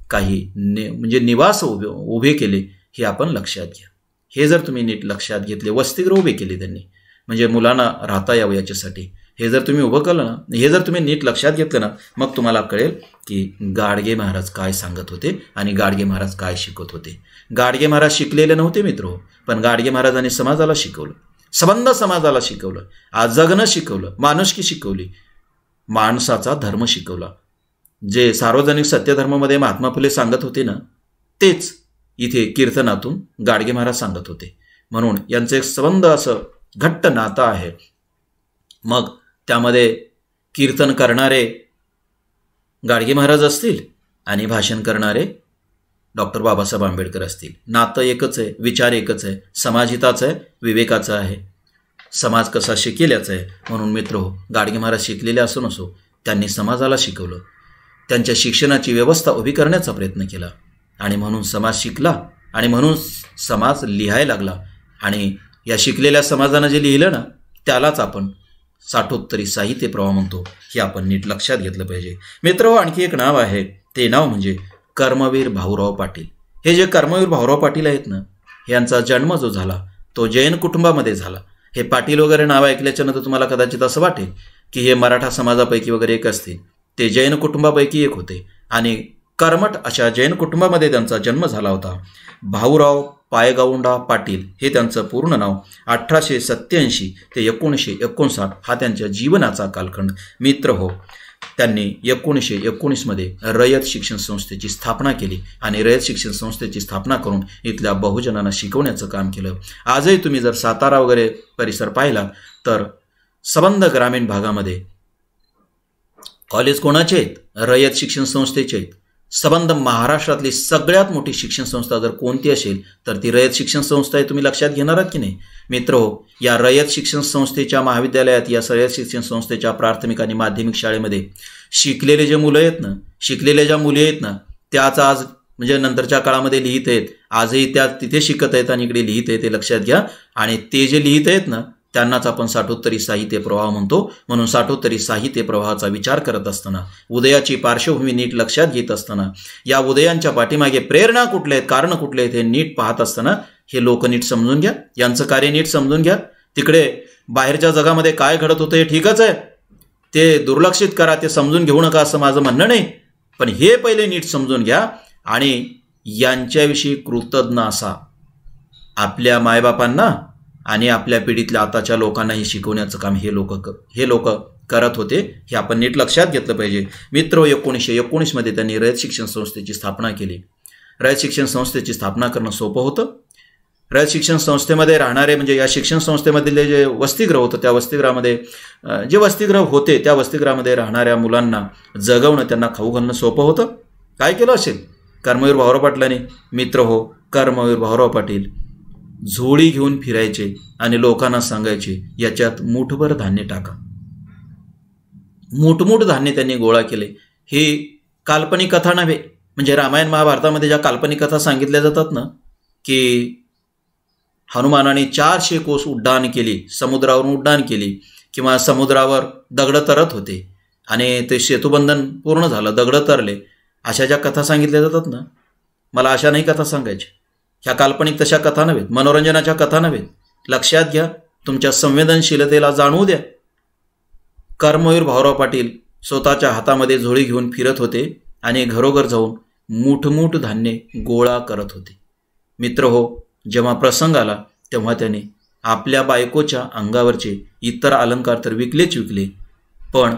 काही म्हणजे निवास उभे केले, हे आपण लक्षात घ्या. हे जर तुम्ही नीट लक्षात घेतले, वसतिगृह उभे केले त्यांनी, म्हणजे मुलांना राहता यावं याच्यासाठी. हे जर तुम्ही उभं केलं ना, हे जर तुम्ही नीट लक्षात घेतलं ना, मग तुम्हाला कळेल की गाडगे महाराज काय सांगत होते आणि गाडगे महाराज काय शिकवत होते. गाडगे महाराज शिकलेले नव्हते मित्र, पण गाडगे महाराजांनी समाजाला शिकवलं, संबंध समाजाला शिकवलं, जगणं शिकवलं, माणुसकी शिकवली, माणसाचा धर्म शिकवला. जे सार्वजनिक सत्यधर्मामध्ये महात्मा फुले सांगत होते ना, तेच इथे कीर्तनातून गाडगे महाराज सांगत होते. म्हणून यांचं एक संबंध असं घट्ट नातं आहे. मग त्यामध्ये कीर्तन करणारे गाडगे महाराज असतील आणि भाषण करणारे डॉक्टर बाबासाहेब आंबेडकर असतील. नातं एकच आहे, विचार एकच आहे, समाजहिताचं आहे, विवेकाचं आहे, समाज कसा शिकेल्याचा आहे. म्हणून मित्र, गाडगे महाराज शिकलेले असो नसो, त्यांनी समाजाला शिकवलं, त्यांच्या शिक्षणाची व्यवस्था उभी करण्याचा प्रयत्न केला. आणि म्हणून समाज शिकला आणि म्हणून समाज लिहायला लागला. आणि या शिकलेल्या समाजानं जे लिहिलं ना त्यालाच आपण साठोत्तरी साहित्य प्रवाह म्हणतो, हे आपण नीट लक्षात घेतलं पाहिजे. मित्र, आणखी एक नाव आहे, ते नाव म्हणजे कर्मवीर भाऊराव पाटील. हे जे कर्मवीर भाऊराव पाटील आहेत ना, यांचा जन्म जो झाला तो जैन कुटुंबामध्ये झाला. हे पाटील वगैरे नाव ऐकल्याच्यानंतर तुम्हाला कदाचित असं वाटेल की हे मराठा समाजापैकी वगैरे एक असतील. ते जैन कुटुंबापैकी एक होते आणि कर्मठ अशा जैन कुटुंबामध्ये त्यांचा जन्म झाला होता. भाऊराव पायगौंडा पाटील हे त्यांचं पूर्ण नाव. 1887 ते 1959 हा त्यांच्या जीवनाचा कालखंड. मित्र हो, त्यांनी 1919मध्ये रयत शिक्षण संस्थेची स्थापना केली आणि रयत शिक्षण संस्थेची स्थापना करून इथल्या बहुजनांना शिकवण्याचं काम केलं. आजही तुम्ही जर सातारा वगैरे परिसर पाहिला तर संबंध ग्रामीण भागामध्ये कॉलेज कोणाचे आहेत? रयत शिक्षण संस्थेचे आहेत. संबंध महाराष्ट्रातली सगळ्यात मोठी शिक्षण संस्था जर कोणती असेल तर ती रयत शिक्षण संस्था आहे. तुम्ही लक्षात घेणार आहात की नाही? मित्र हो, या रयत शिक्षण संस्थेच्या महाविद्यालयात, या रयत शिक्षण संस्थेच्या प्राथमिक आणि माध्यमिक शाळेमध्ये शिकलेले जे मुलं आहेत ना, शिकलेल्या ज्या मुली आहेत ना, त्याच आज म्हणजे नंतरच्या काळामध्ये लिहित आहेत. आजही त्या तिथे शिकत आहेत आणि इकडे लिहित आहेत, ते लक्षात घ्या. आणि ते जे लिहित आहेत ना त्यांनाच आपण साठोत्तरी साहित्य प्रवाह म्हणतो. म्हणून साठोत्तरी साहित्य प्रवाहाचा विचार करत असताना, उदयाची पार्श्वभूमी नीट लक्षात घेत असताना, या उदयांच्या पाठीमागे प्रेरणा कुठल्या आहेत, कारण कुठले आहेत हे नीट पाहत असताना हे लोक नीट समजून घ्या, यांचं कार्य नीट समजून घ्या. तिकडे बाहेरच्या जगामध्ये काय घडत होतं हे ठीकच आहे, ते दुर्लक्षित करा, ते समजून घेऊ नका असं माझं म्हणणं नाही, पण हे पहिले नीट समजून घ्या. आणि यांच्याविषयी कृतज्ञ असा आपल्या मायबापांना आणि आपल्या पिढीतल्या आताच्या लोकांनाही शिकवण्याचं काम हे लोक करत होते. हे आपण नीट लक्षात घेतलं पाहिजे. मित्र, 1919मध्ये त्यांनी रयत शिक्षण संस्थेची स्थापना केली. रयत शिक्षण संस्थेची स्थापना करणं सोपं होतं. रयत शिक्षण संस्थेमध्ये राहणारे म्हणजे या शिक्षण संस्थेमधले जे वसतिगृह होतं, त्या वसतिगृहामध्ये जे वसतिगृह होते त्या वसतिगृहामध्ये राहणाऱ्या मुलांना जगवणं, त्यांना खाऊ घालणं सोपं होतं. काय केलं असेल कर्मवीर भाऊराव पाटलांनी? मित्र हो, कर्मवीर भाऊराव पाटील झोळी घेऊन फिरायचे आणि लोकांना सांगायचे याच्यात मूठभर धान्य टाका. मूठमूठ धान्य त्यांनी गोळा केले. ही काल्पनिक कथा नव्हे. म्हणजे रामायण महाभारतामध्ये ज्या काल्पनिक कथा सांगितल्या जातात ना, की हनुमानाने 400 कोस उड्डाण केली, समुद्रावरून उड्डाण केली, किंवा समुद्रावर दगड तरत होते आणि ते सेतुबंधन पूर्ण झालं, दगड तरले, अशा ज्या कथा सांगितल्या जातात ना, मला अशा नाही कथा सांगायच्या. ह्या काल्पनिक तशा कथा नव्हेत, मनोरंजनाच्या कथा नव्हेत. लक्षात घ्या, तुमच्या संवेदनशीलतेला जाणवू द्या. कर्मवीर भाऊराव पाटील स्वतःच्या हातामध्ये झोळी घेऊन फिरत होते आणि घरोघर जाऊन मूठमूठ धान्य गोळा करत होते. मित्र हो, जेव्हा प्रसंग आला तेव्हा त्याने आपल्या बायकोच्या अंगावरचे इतर अलंकार तर विकले, पण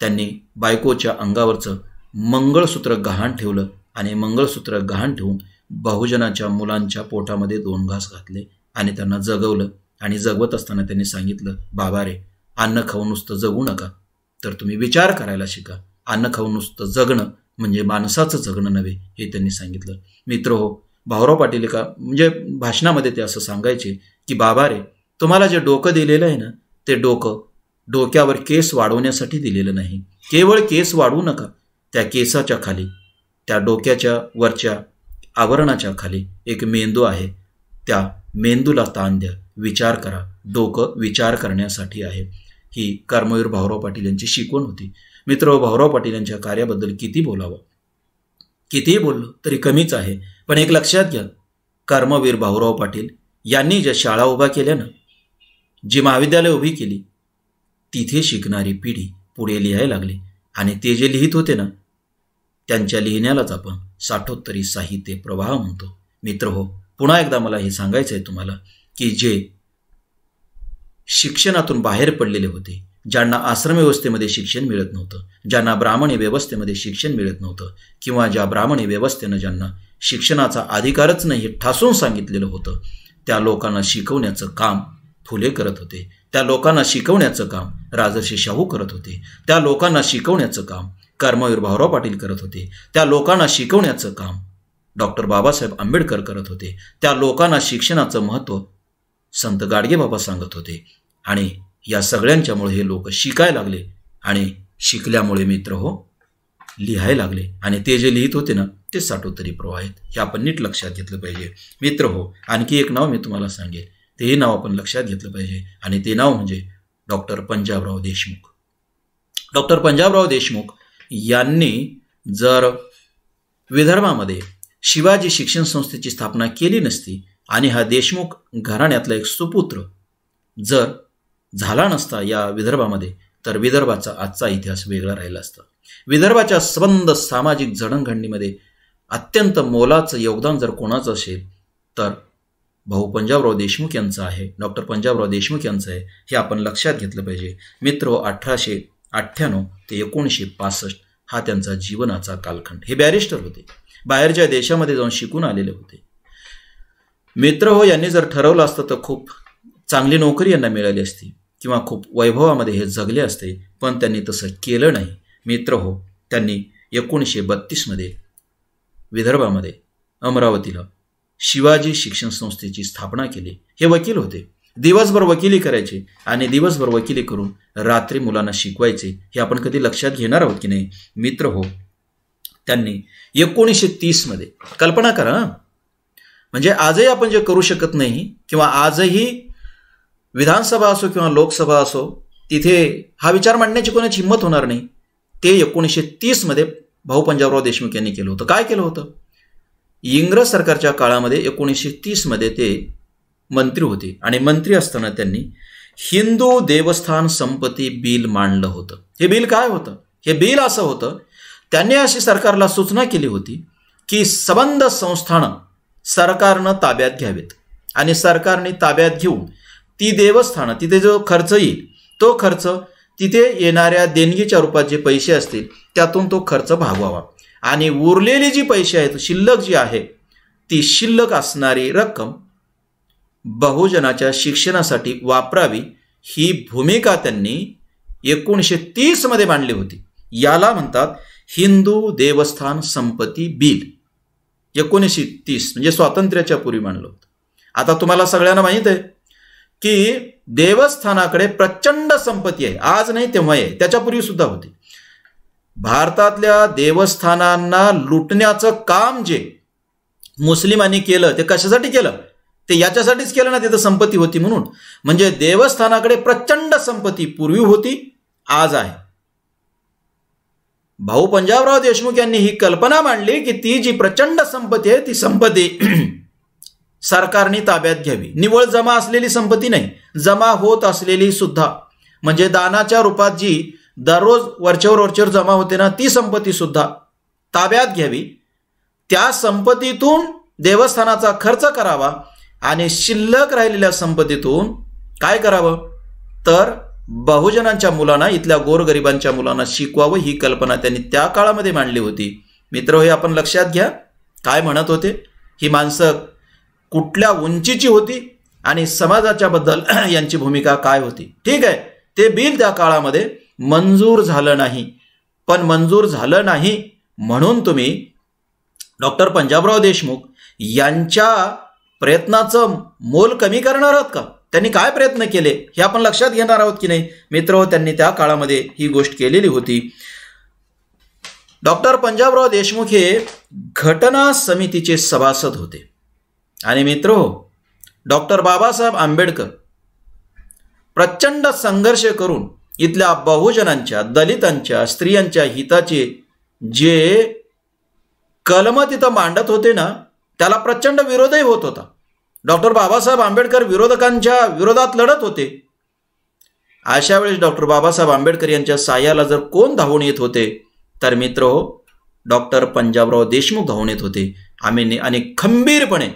त्यांनी बायकोच्या अंगावरचं मंगळसूत्र गहाण ठेवलं आणि मंगळसूत्र गहाण ठेवून बहुजनाच्या मुलांच्या पोटामध्ये 2 घास घातले आणि त्यांना जगवलं. आणि जगवत असताना त्यांनी सांगितलं, बाबा रे, अन्न खाऊन नुसतं जगू नका, तर तुम्ही विचार करायला शिका. अन्न खाऊन नुसतं जगणं म्हणजे माणसाचं जगणं नव्हे, हे त्यांनी सांगितलं. मित्र हो, भाऊराव पाटील एका म्हणजे भाषणामध्ये ते असं सांगायचे की बाबा रे, तुम्हाला जे डोकं दिलेलं आहे ना, ते डोकं डोक्यावर केस वाढवण्यासाठी दिलेलं नाही. केवळ केस वाढवू नका, त्या केसाच्या खाली, त्या डोक्याच्या वरच्या आवरणाच्या खाली एक मेंदू आहे. त्या मेंदूला ताण द्या, विचार करा. डोकं विचार करण्यासाठी आहे. ही कर्मवीर भाऊराव पाटील यांची शिकवण होती. मित्र, भाऊराव पाटील यांच्या कार्याबद्दल किती बोलावं, कितीही बोललो तरी कमीच आहे. पण एक लक्षात घ्या, कर्मवीर भाऊराव पाटील यांनी ज्या शाळा उभ्या केल्या ना, जी महाविद्यालय उभी केली, तिथे शिकणारी पिढी पुढे लिहायला लागली. आणि ते जे लिहित होते ना, त्यांच्या लिहिण्यालाच आपण साठोत्तरी साहित्य प्रवाह म्हणतो. मित्र हो, पुन्हा एकदा मला हे सांगायचं आहे तुम्हाला की जे शिक्षणातून बाहेर पडलेले होते, ज्यांना आश्रम व्यवस्थेमध्ये शिक्षण मिळत नव्हतं, ज्यांना ब्राह्मणी व्यवस्थेमध्ये शिक्षण मिळत नव्हतं, किंवा ज्या ब्राह्मणी व्यवस्थेनं ज्यांना शिक्षणाचा अधिकारच नाही हे ठासून सांगितलेलं होतं, त्या लोकांना शिकवण्याचं काम फुले करत होते. त्या लोकांना शिकवण्याचं काम राजर्षी शाहू करत होते. त्या लोकांना शिकवण्याचं काम कर्मवीर भाऊराव पाटील करत होते. त्या लोकांना शिकवण्याचं काम डॉक्टर बाबासाहेब आंबेडकर करत होते. त्या लोकांना शिक्षणाचं महत्त्व संत गाडगेबाबा सांगत होते. आणि या सगळ्यांच्यामुळे हे लोक शिकायला लागले आणि शिकल्यामुळे मित्र हो लिहायला लागले. आणि ते जे लिहित होते ना, ते साठोत्तरी प्रवाह आहेत. हे आपण नीट लक्षात घेतलं पाहिजे. मित्र हो, आणखी एक नाव मी तुम्हाला सांगेन, तेही नाव आपण लक्षात घेतलं पाहिजे. आणि ते नाव म्हणजे डॉक्टर पंजाबराव देशमुख. डॉक्टर पंजाबराव देशमुख यांनी जर विदर्भामध्ये शिवाजी शिक्षण संस्थेची स्थापना केली नसती आणि हा देशमुख घराण्यातला एक सुपुत्र जर झाला नसता या विदर्भामध्ये, तर विदर्भाचा आजचा इतिहास वेगळा राहिला असता. विदर्भाच्या संबंध सामाजिक जडणघडणीमध्ये अत्यंत मोलाचं योगदान जर कोणाचं असेल तर भाऊ पंजाबराव देशमुख यांचं आहे, डॉक्टर पंजाबराव देशमुख यांचं आहे. हे आपण लक्षात घेतलं पाहिजे. मित्र, 1898 ते 1965 हा त्यांचा जीवनाचा कालखंड. हे बॅरिस्टर होते, बाहेरच्या देशामध्ये जाऊन शिकून आलेले होते. मित्र हो, यांनी जर ठरवलं असतं तर खूप चांगली नोकरी यांना मिळाली असती किंवा खूप वैभवामध्ये हे जगले असते, पण त्यांनी तसं केलं नाही. मित्र हो, त्यांनी 1932 विदर्भामध्ये अमरावतीला शिवाजी शिक्षण संस्थेची स्थापना केली. हे वकील होते, दिवसभर वकिली करायचे आणि दिवसभर वकिली करून रात्री मुलांना शिकवायचे. हे आपण कधी लक्षात घेणार आहोत की नाही? मित्र हो, त्यांनी 1930 कल्पना करा, म्हणजे आजही आपण जे करू शकत नाही किंवा आजही विधानसभा असो किंवा लोकसभा असो, तिथे हा विचार मांडण्याची कोणाची हिंमत होणार नाही. ते 1930 भाऊ पंजाबराव देशमुख यांनी केलं होतं. काय केलं होतं? इंग्रज सरकारच्या काळामध्ये 1930 ते मंत्री होते आणि मंत्री असताना त्यांनी हिंदू देवस्थान संपत्ती बिल मांडलं होतं. हे बिल काय होतं? हे बिल असं होतं, त्यांनी अशी सरकारला सूचना केली होती की संबंध संस्थानं सरकारनं ताब्यात घ्यावेत आणि सरकारने ताब्यात घेऊन ती देवस्थानं, तिथे जो खर्च येईल तो खर्च तिथे येणाऱ्या देणगीच्या रूपात जे पैसे असतील त्यातून तो खर्च भागवावा आणि उरलेली जी पैसे आहेत, शिल्लक जी आहे, ती शिल्लक असणारी रक्कम बहुजनाच्या शिक्षणासाठी वापरावी, ही भूमिका त्यांनी 1930 मांडली होती. याला म्हणतात हिंदू देवस्थान संपत्ती बिल. 1930 म्हणजे स्वातंत्र्याच्या पूर्वी मांडलं होतं. आता तुम्हाला सगळ्यांना माहीत आहे की देवस्थानाकडे प्रचंड संपत्ती आहे. आज नाही तेव्हा आहे, त्याच्यापूर्वी सुद्धा होती. भारतातल्या देवस्थानांना लुटण्याचं काम जे मुस्लिमांनी केलं ते कशासाठी केलं? ते याच्यासाठीच केलं ना, तिथं संपत्ती होती म्हणून. म्हणजे देवस्थानाकडे प्रचंड संपत्ती पूर्वी होती, आज आहे. भाऊ पंजाबराव देशमुख यांनी ही कल्पना मांडली की ती जी प्रचंड संपत्ती आहे ती संपत्ती सरकारने ताब्यात घ्यावी. निव्वळ जमा असलेली संपत्ती नाही, जमा होत असलेली सुद्धा, म्हणजे दानाच्या रूपात जी दररोज वरचेवर जमा होते ना, ती संपत्ती सुद्धा ताब्यात घ्यावी. त्या संपत्तीतून देवस्थानाचा खर्च करावा आणि शिल्लक राहिलेल्या संपत्तीतून काय करावं, तर बहुजनांच्या मुलांना, इथल्या गोरगरिबांच्या मुलांना शिकवावं. ही कल्पना त्यांनी त्या काळामध्ये मांडली होती. मित्र, हे आपण लक्षात घ्या. काय म्हणत होते ही माणसं, कुठल्या उंचीची होती आणि समाजाच्या बद्दल यांची भूमिका काय होती. ठीक आहे, ते बिल त्या काळामध्ये मंजूर झालं नाही. पण मंजूर झालं नाही म्हणून तुम्ही डॉक्टर पंजाबराव देशमुख यांच्या प्रयत्नाचं मोल कमी करणार आहात का? त्यांनी काय प्रयत्न केले हे आपण लक्षात घेणार आहोत की नाही. मित्र, त्यांनी त्या काळामध्ये ही गोष्ट केलेली होती. डॉक्टर पंजाबराव देशमुख हे घटना समितीचे सभासद होते. आणि मित्र, डॉक्टर बाबासाहेब आंबेडकर प्रचंड संघर्ष करून इथल्या बहुजनांच्या, दलितांच्या, स्त्रियांच्या हिताचे जे कलम तिथं मांडत होते ना, त्याला प्रचंड विरोधही होत होता. डॉक्टर बाबासाहेब आंबेडकर विरोधकांच्या विरोधात लढत होते. अशा वेळेस डॉक्टर बाबासाहेब आंबेडकर यांच्या साह्याला जर कोण धावून येत होते, तर मित्र, डॉक्टर पंजाबराव देशमुख धावून येत होते. आणि खंबीरपणे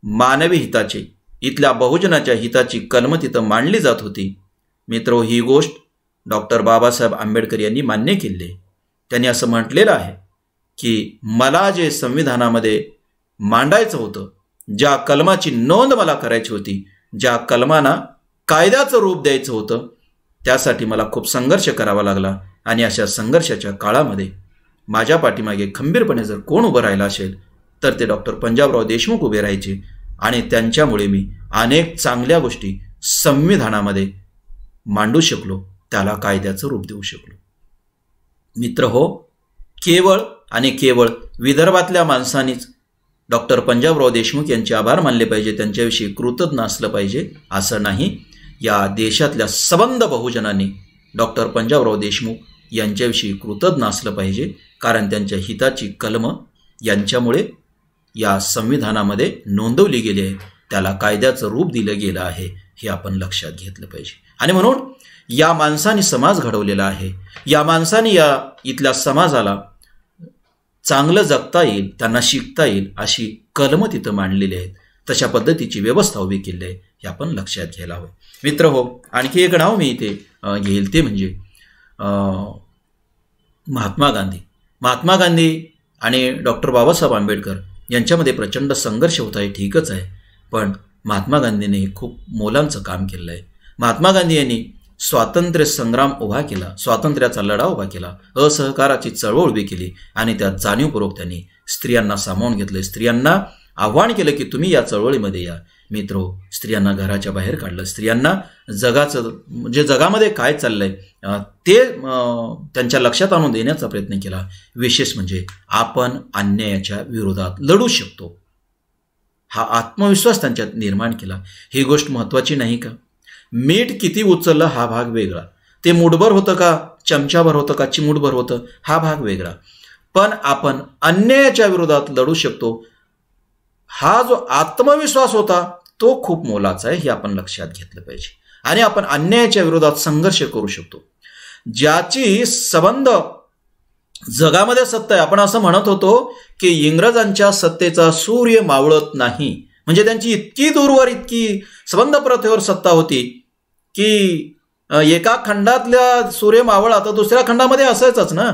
मानवी हिताचे, इथल्या बहुजनाच्या हिताची कलम तिथं मांडली जात होती. मित्र, ही गोष्ट डॉक्टर बाबासाहेब आंबेडकर यांनी मान्य केली. त्यांनी असं म्हटलेलं आहे की मला जे संविधानामध्ये मांडायचं होतं, ज्या कलमाची नोंद मला करायची होती, ज्या कलमांना कायद्याचं रूप द्यायचं होतं, त्यासाठी मला खूप संघर्ष करावा लागला. आणि अशा संघर्षाच्या काळामध्ये माझ्या पाठीमागे खंबीरपणे जर कोण उभं राहिलं असेल तर ते डॉक्टर पंजाबराव देशमुख उभे राहायचे. आणि त्यांच्यामुळे मी अनेक चांगल्या गोष्टी संविधानामध्ये मांडू शकलो, त्याला कायद्याचं रूप देऊ शकलो. मित्र हो, केवळ आणि केवळ विदर्भातल्या माणसांनीच डॉक्टर पंजाबराव देशमुख यांचे आभार मानले पाहिजे, त्यांच्याविषयी कृतज्ञ असलं पाहिजे असं नाही. या देशातल्या सबंध बहुजनांनी डॉक्टर पंजाबराव देशमुख यांच्याविषयी कृतज्ञ असलं पाहिजे, कारण त्यांच्या हिताची कलम यांच्यामुळे या संविधानामध्ये नोंदवली गेली आहे, त्याला कायद्याचं रूप दिलं गेलं आहे, हे आपण लक्षात घेतलं पाहिजे. आणि म्हणून या माणसाने समाज घडवलेला आहे. या माणसाने या इथल्या समाजाला चांगलं जगता येईल, त्यांना शिकता येईल अशी कलम तिथं मांडलेली आहेत. तशा पद्धतीची व्यवस्था उभी केली आहे, हे आपण लक्षात घ्यायला हवं. मित्र हो, आणखी एक नाव मी इथे घेईल, ते म्हणजे महात्मा गांधी. महात्मा गांधी आणि डॉक्टर बाबासाहेब आंबेडकर यांच्यामध्ये प्रचंड संघर्ष होत आहे, ठीकच आहे. पण महात्मा गांधींनी खूप मोलांचं काम केलं आहे. महात्मा गांधी यांनी स्वातंत्र्य संग्राम उभा केला, स्वातंत्र्याचा लढा उभा केला, असहकाराची चळवळ उभी केली आणि त्यात जाणीवपूर्वक त्यांनी स्त्रियांना सामावून घेतले. स्त्रियांना आव्हान केलं की तुम्ही या चळवळीमध्ये या. मित्रो, स्त्रियांना घराच्या बाहेर काढलं, स्त्रियांना जगाचं म्हणजे जगामध्ये काय चाललंय ते त्यांच्या लक्षात आणून देण्याचा प्रयत्न केला. विशेष म्हणजे आपण अन्यायाच्या विरोधात लढू शकतो हा आत्मविश्वास त्यांच्यात निर्माण केला. ही गोष्ट महत्त्वाची नाही का? मीठ किती उचललं हा भाग वेगळा, ते मुठभर होतं का चमचाभर होतं का चिमूटभर होतं हा भाग वेगळा, पण आपण अन्यायाच्या विरोधात लढू शकतो हा जो आत्मविश्वास होता तो खूप मोलाचा आहे, हे आपण लक्षात घेतलं पाहिजे. आणि आपण अन्यायाच्या विरोधात संघर्ष करू शकतो. ज्याची संबंध जगामध्ये सत्ता आहे, आपण असं म्हणत होतो की इंग्रजांच्या सत्तेचा सूर्य मावळत नाही, म्हणजे त्यांची इतकी दूरवर, इतकी संबंध प्रथेवर सत्ता होती की एका खंडातल्या सूर्य मावळा तर दुसऱ्या खंडामध्ये असायचाच ना.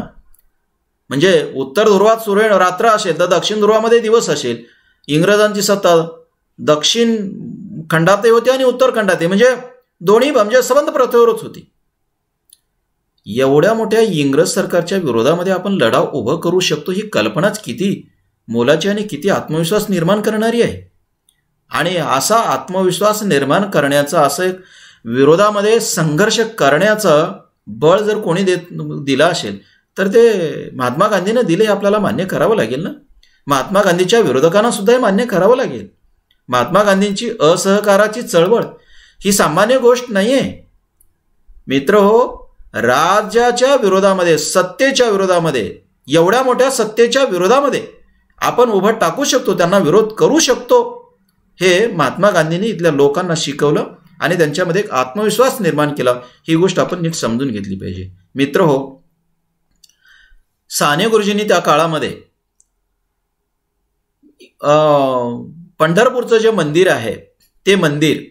म्हणजे उत्तर ध्रुवात सूर्य रात्र असेल तर दक्षिण ध्रुवामध्ये दिवस असेल. इंग्रजांची सत्ता दक्षिण खंडातही होती आणि उत्तर खंडातही, म्हणजे दोन्ही म्हणजे संबंध प्रथेवरच होती. एवढ्या मोठ्या इंग्रज सरकारच्या विरोधामध्ये आपण लढा उभं करू शकतो, ही कल्पनाच किती मोलाची आणि किती आत्मविश्वास निर्माण करणारी आहे. आणि असा आत्मविश्वास निर्माण करण्याचा, असं एक विरोधामध्ये संघर्ष करण्याचं बळ जर कोणी दिलं असेल तर ते महात्मा गांधीनं दिले, आपल्याला मान्य करावं लागेल ना. महात्मा गांधीच्या विरोधकांना सुद्धा हे मान्य करावं लागेल. महात्मा गांधींची असहकाराची चळवळ ही सामान्य गोष्ट नाहीये मित्र हो. राज्याच्या विरोधामध्ये, सत्तेच्या विरोधामध्ये, एवढ्या मोठ्या सत्तेच्या विरोधामध्ये आपण उभं टाकू शकतो, त्यांना विरोध करू शकतो, हे महात्मा गांधींनी इथल्या लोकांना शिकवलं आणि त्यांच्यामध्ये एक आत्मविश्वास निर्माण केला. ही गोष्ट आपण नीट समजून घेतली पाहिजे मित्र हो. साने गुरुजींनी त्या काळामध्ये पंढरपूरचं जे मंदिर आहे ते मंदिर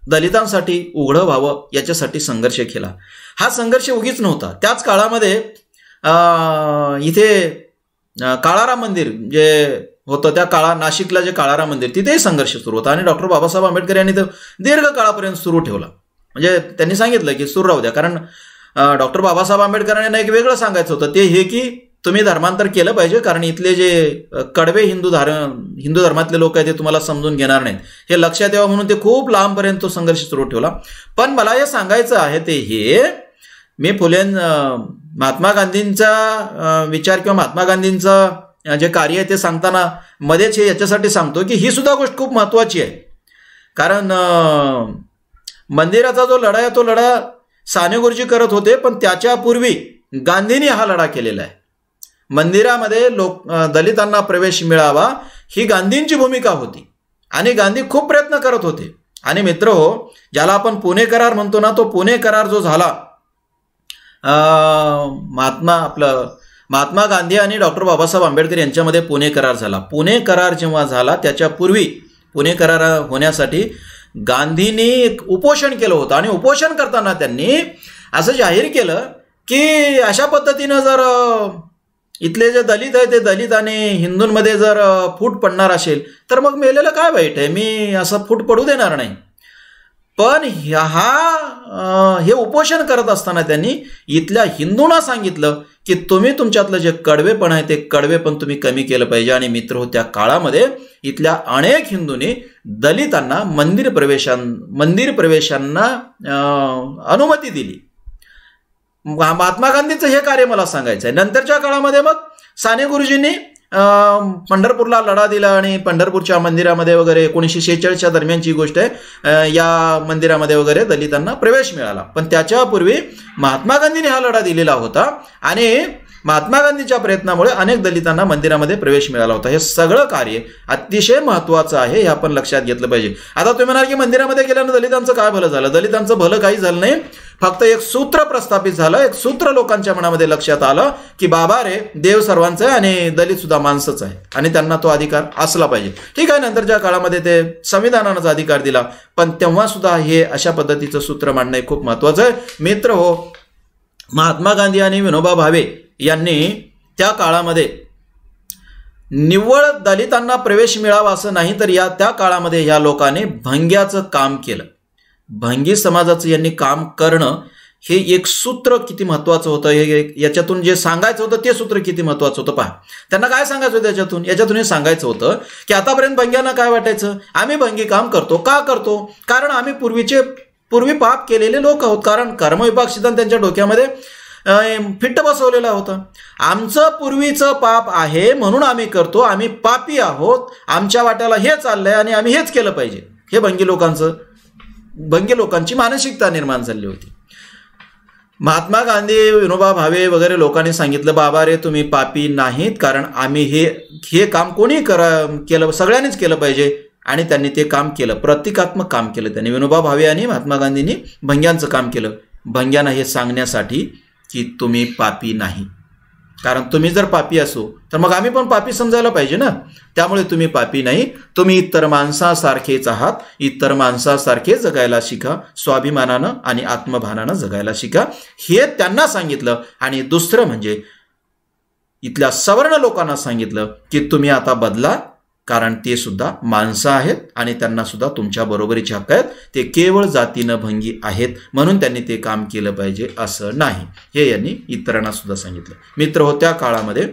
दलितांसाठी उघडं व्हावं याच्यासाठी संघर्ष केला. हा संघर्ष उगीच नव्हता. त्याच काळामध्ये इथे काळाराम मंदिर जे होतं, त्या नाशिकला जे काळाराम मंदिर, तिथेही संघर्ष सुरू होता आणि डॉक्टर बाबासाहेब आंबेडकर यांनी तो दीर्घ काळापर्यंत सुरू ठेवला. म्हणजे त्यांनी सांगितलं की सुरू राहू द्या, कारण डॉक्टर बाबासाहेब आंबेडकरांना एक वेगळं सांगायचं होतं, ते हे की तुम्ही धर्मांतर केलं पाहिजे, कारण इथले जे कडवे हिंदू धर्मातले लोक आहेत ते तुम्हाला समजून घेणार नाहीत, हे लक्षात यावं म्हणून ते खूप लांबपर्यंत तो संघर्ष सुरू ठेवला. पण मला हे सांगायचं आहे ते हे, मी महात्मा गांधींचा विचार किंवा महात्मा गांधींचं जे कार्य आहे ते सांगताना मध्येच हे याच्यासाठी सांगतो की ही सुद्धा गोष्ट खूप महत्त्वाची आहे. कारण मंदिराचा जो लढा आहे तो लढा साने गुरुजी करत होते, पण त्याच्यापूर्वी गांधींनी हा लढा केलेला आहे. मंदिरामध्ये दलितांना प्रवेश मिळावा ही गांधींची भूमिका होती आणि गांधी खूप प्रयत्न करत होते. आणि मित्र हो, ज्याला आपण पुणे करार म्हणतो ना, तो पुणे करार जो झाला महात्मा गांधी आणि डॉक्टर बाबासाहेब आंबेडकर यांच्यामध्ये पुणे करार झाला. पुणे करार जेव्हा झाला त्याच्यापूर्वी पुणे करार होण्यासाठी गांधींनी एक उपोषण केलं होतं आणि उपोषण करताना त्यांनी असं जाहीर केलं की अशा पद्धतीनं जर इथले जे दलित आहे ते दलित आणि हिंदूंमध्ये जर फूट पडणार असेल तर मग मेलेलं काय वाईट आहे, मी असं फूट पडू देणार नाही. पण हे उपोषण करत असताना त्यांनी इथल्या हिंदूंना सांगितलं की तुम्ही तुमच्यातलं जे कडवेपण आहे ते कडवेपण तुम्ही कमी केलं पाहिजे. आणि मित्र हो, त्या काळामध्ये इथल्या अनेक हिंदूंनी दलितांना मंदिर प्रवेशांना अनुमती दिली. महात्मा गांधींचं हे कार्य मला सांगायचं आहे. नंतरच्या काळामध्ये मग साने गुरुजींनी पंढरपूरला लढा दिला आणि पंढरपूरच्या मंदिरामध्ये वगैरे 1946च्या दरम्यानची गोष्ट आहे, या मंदिरामध्ये वगैरे दलितांना प्रवेश मिळाला. पण त्याच्यापूर्वी महात्मा गांधींनी हा लढा दिलेला होता आणि महात्मा गांधींच्या प्रयत्नामुळे अनेक दलितांना मंदिरामध्ये प्रवेश मिळाला होता. हे सगळं कार्य अतिशय महत्त्वाचं आहे, हे आपण लक्षात घेतलं पाहिजे. आता तुम्ही म्हणाल की मंदिरामध्ये गेल्यानं दलितांचं काय भलं झालं? दलितांचं भलं काही झालं नाही, फक्त एक सूत्र प्रस्थापित झालं. एक सूत्र लोकांच्या मनामध्ये लक्षात आलं की बाबा रे, देव सर्वांचं आहे आणि दलित सुद्धा माणसंच आहे आणि त्यांना तो अधिकार असला पाहिजे. ठीक आहे, नंतरच्या काळामध्ये ते संविधानाचा अधिकार दिला, पण तेव्हा सुद्धा हे अशा पद्धतीचं सूत्र मांडणं खूप महत्त्वाचं आहे. मित्र हो, महात्मा गांधी आणि विनोबा भावे यांनी त्या काळामध्ये निव्वळ दलितांना प्रवेश मिळावा असं नाही, तर त्या काळामध्ये या लोकांनी भंग्याचं काम केलं. भंगी समाजाचं यांनी काम करणं हे एक सूत्र किती महत्त्वाचं होतं, हे याच्यातून जे सांगायचं होतं ते सूत्र किती महत्त्वाचं होतं. पहा, त्यांना काय सांगायचं होतं याच्यातून हे सांगायचं होतं की आतापर्यंत भंग्यांना काय वाटायचं, आम्ही भंगी काम करतो. का करतो? कारण आम्ही पूर्वी पाप केलेले लोक आहोत. कारण कर्मविपाक सिद्धांत त्यांच्या डोक्यामध्ये फिट्ट बसवलेला होता. आमचं पूर्वीचं पाप आहे म्हणून आम्ही करतो, आम्ही पापी आहोत, आमच्या वाट्याला हे चाललंय आणि आम्ही हेच केलं पाहिजे. हे भंगी लोकांची मानसिकता निर्माण झाली होती. महात्मा गांधी, विनोबा भावे वगैरे लोकांनी सांगितलं, बाबा रे, तुम्ही पापी नाहीत, कारण आम्ही हे काम कोणी केलं, सगळ्यांनीच केलं पाहिजे. आणि त्यांनी ते काम केलं, प्रतिकात्मक काम केलं त्यांनी. विनोबा भावे आणि महात्मा गांधींनी भंग्यांचं काम केलं, भंग्यांना हे सांगण्यासाठी की तुम्ही पापी नाही. कारण तुम्ही जर पापी असो तर मग आम्ही पण पापी समजायला पाहिजे ना. त्यामुळे तुम्ही पापी नाही, तुम्ही इतर माणसासारखेच आहात. इतर माणसासारखे जगायला शिका, स्वाभिमानानं आणि आत्मभानानं जगायला शिका, हे त्यांना सांगितलं. आणि दुसरं म्हणजे इथल्या सवर्ण लोकांना सांगितलं की तुम्ही आता बदला, कारण ते सुद्धा माणसं आहेत आणि त्यांना सुद्धा तुमच्या बरोबरीचे हक्क आहेत. ते केवळ जातीनं भंगी आहेत म्हणून त्यांनी ते काम केलं पाहिजे असं नाही, हे यांनी इतरांना सुद्धा सांगितलं. मित्र हो, त्या काळामध्ये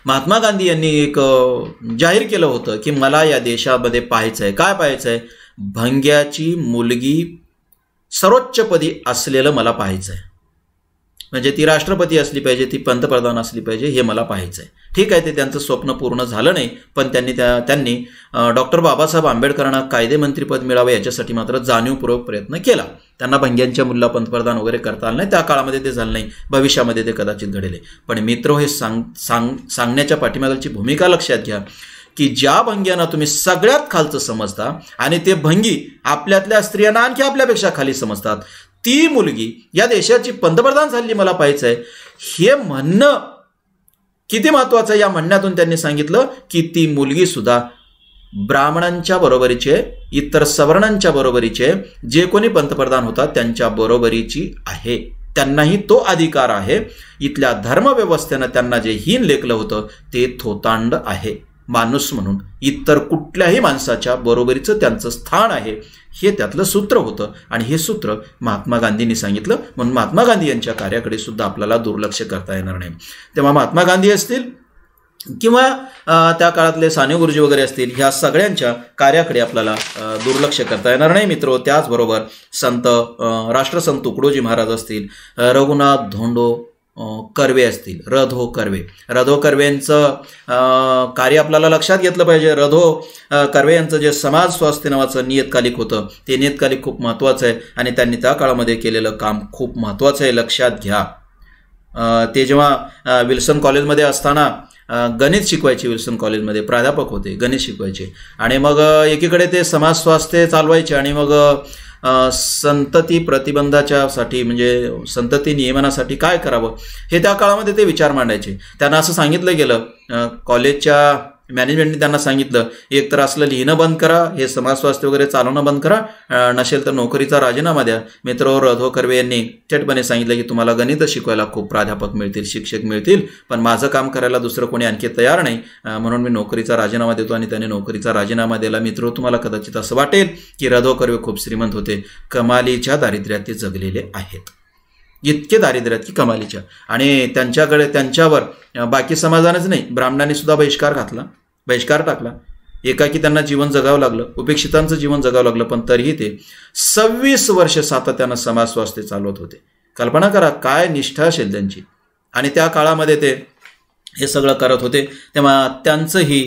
महात्मा गांधी यांनी एक जाहीर केलं होतं की मला या देशामध्ये पाहायचं आहे. काय पाहायचं आहे? भंग्याची मुलगी सर्वोच्चपदी असलेलं मला पाहायचं आहे. म्हणजे ती राष्ट्रपती असली पाहिजे, ती पंतप्रधान असली पाहिजे, हे मला पाहायचं आहे. ठीक आहे, ते त्यांचं स्वप्न पूर्ण झालं नाही, पण त्यांनी डॉक्टर बाबासाहेब आंबेडकरांना कायदेमंत्रीपद मिळावं याच्यासाठी मात्र जाणीवपूर्वक प्रयत्न केला. त्यांना भंग्यांच्या मुल्ला पंतप्रधान वगैरे करता आलं नाही, त्या काळामध्ये ते झालं नाही, भविष्यामध्ये ते कदाचित घडेल. पण मित्र, हे सांगण्याच्या पाठीमागची भूमिका लक्षात घ्या की ज्या भंग्यांना तुम्ही सगळ्यात खालचं समजता आणि ते भंगी आपल्यातल्या स्त्रियांना आणखी आपल्यापेक्षा खाली समजतात, ती मुलगी या देशाची पंतप्रधान झाली मला पाहायचं आहे, हे म्हणणं किती महत्वाचं आहे. या म्हणण्यातून त्यांनी सांगितलं की ती मुलगी सुद्धा ब्राह्मणांच्या बरोबरीचे, इतर सवर्णांच्या बरोबरीचे, जे कोणी पंतप्रधान होतात त्यांच्या बरोबरीची आहे, त्यांनाही तो अधिकार आहे. इथल्या धर्मव्यवस्थेनं त्यांना जे हीन लेखलं होतं ते थोतांड आहे. माणूस म्हणून इतर कुठल्याही माणसाच्या बरोबरीचं त्यांचं स्थान आहे, हे त्यातलं सूत्र होतं. आणि हे सूत्र महात्मा गांधींनी सांगितलं, म्हणून महात्मा गांधी यांच्या कार्याकडे सुद्धा आपल्याला दुर्लक्ष करता येणार नाही. तेव्हा महात्मा गांधी असतील किंवा त्या काळातले साने गुरुजी वगैरे असतील, ह्या सगळ्यांच्या कार्याकडे आपल्याला दुर्लक्ष करता येणार नाही मित्रो. त्याचबरोबर राष्ट्रसंत तुकडोजी महाराज असतील, रघुनाथ धोंडो कर्वे असतील, रधो कर्वेंचं कार्य आपल्याला लक्षात घेतलं पाहिजे. रधो कर्वे यांचं जे समाज स्वास्थ्य नावाचं नियतकालिक होतं, ते नियतकालिक खूप महत्त्वाचं आहे आणि त्यांनी त्या काळामध्ये केलेलं काम खूप महत्त्वाचं आहे, लक्षात घ्या. ते जेव्हा विल्सन कॉलेजमध्ये असताना गणित शिकवायचे, विल्सन कॉलेजमध्ये प्राध्यापक होते, गणित शिकवायचे, आणि मग एकीकडे ते समाज स्वास्थ्य चालवायचे आणि मग संतती प्रतिबंधाच्यासाठी म्हणजे संतती नियमनासाठी काय करावं हे त्या काळामध्ये ते विचार मांडायचे. त्यांना असं सांगितलं गेलं, कॉलेजच्या मॅनेजमेंटने त्यांना सांगितलं, एक तर असलं लिहिणं बंद करा, हे समाज स्वास्थ्य वगैरे चालवणं बंद करा, नसेल तर नोकरीचा राजीनामा द्या. मित्र रधो कर्वे यांनी थेटपणे सांगितलं की तुम्हाला गणित शिकवायला खूप प्राध्यापक मिळतील, शिक्षक मिळतील, पण माझं काम करायला दुसरं कोणी आणखी तयार नाही, म्हणून मी नोकरीचा राजीनामा देतो. आणि त्याने नोकरीचा राजीनामा दिला. मित्र, तुम्हाला कदाचित असं वाटेल की रधो कर्वे खूप श्रीमंत होते, कमालीच्या दारिद्र्यात ते जगलेले आहेत, इतके दारिद्र्यात की कमालीच्या. आणि त्यांच्यावर बाकी समाजानेच नाही, ब्राह्मणांनी सुद्धा बहिष्कार टाकला. एकाकी त्यांना जीवन जगावं लागलं, उपेक्षितांचं जीवन जगावं लागलं, पण तरीही ते 26 वर्ष सातत्यानं समाज स्वास्थ्य चालवत होते. कल्पना करा काय निष्ठा असेल त्यांची. आणि त्या काळामध्ये ते हे सगळं करत होते. तेव्हा त्यांचंही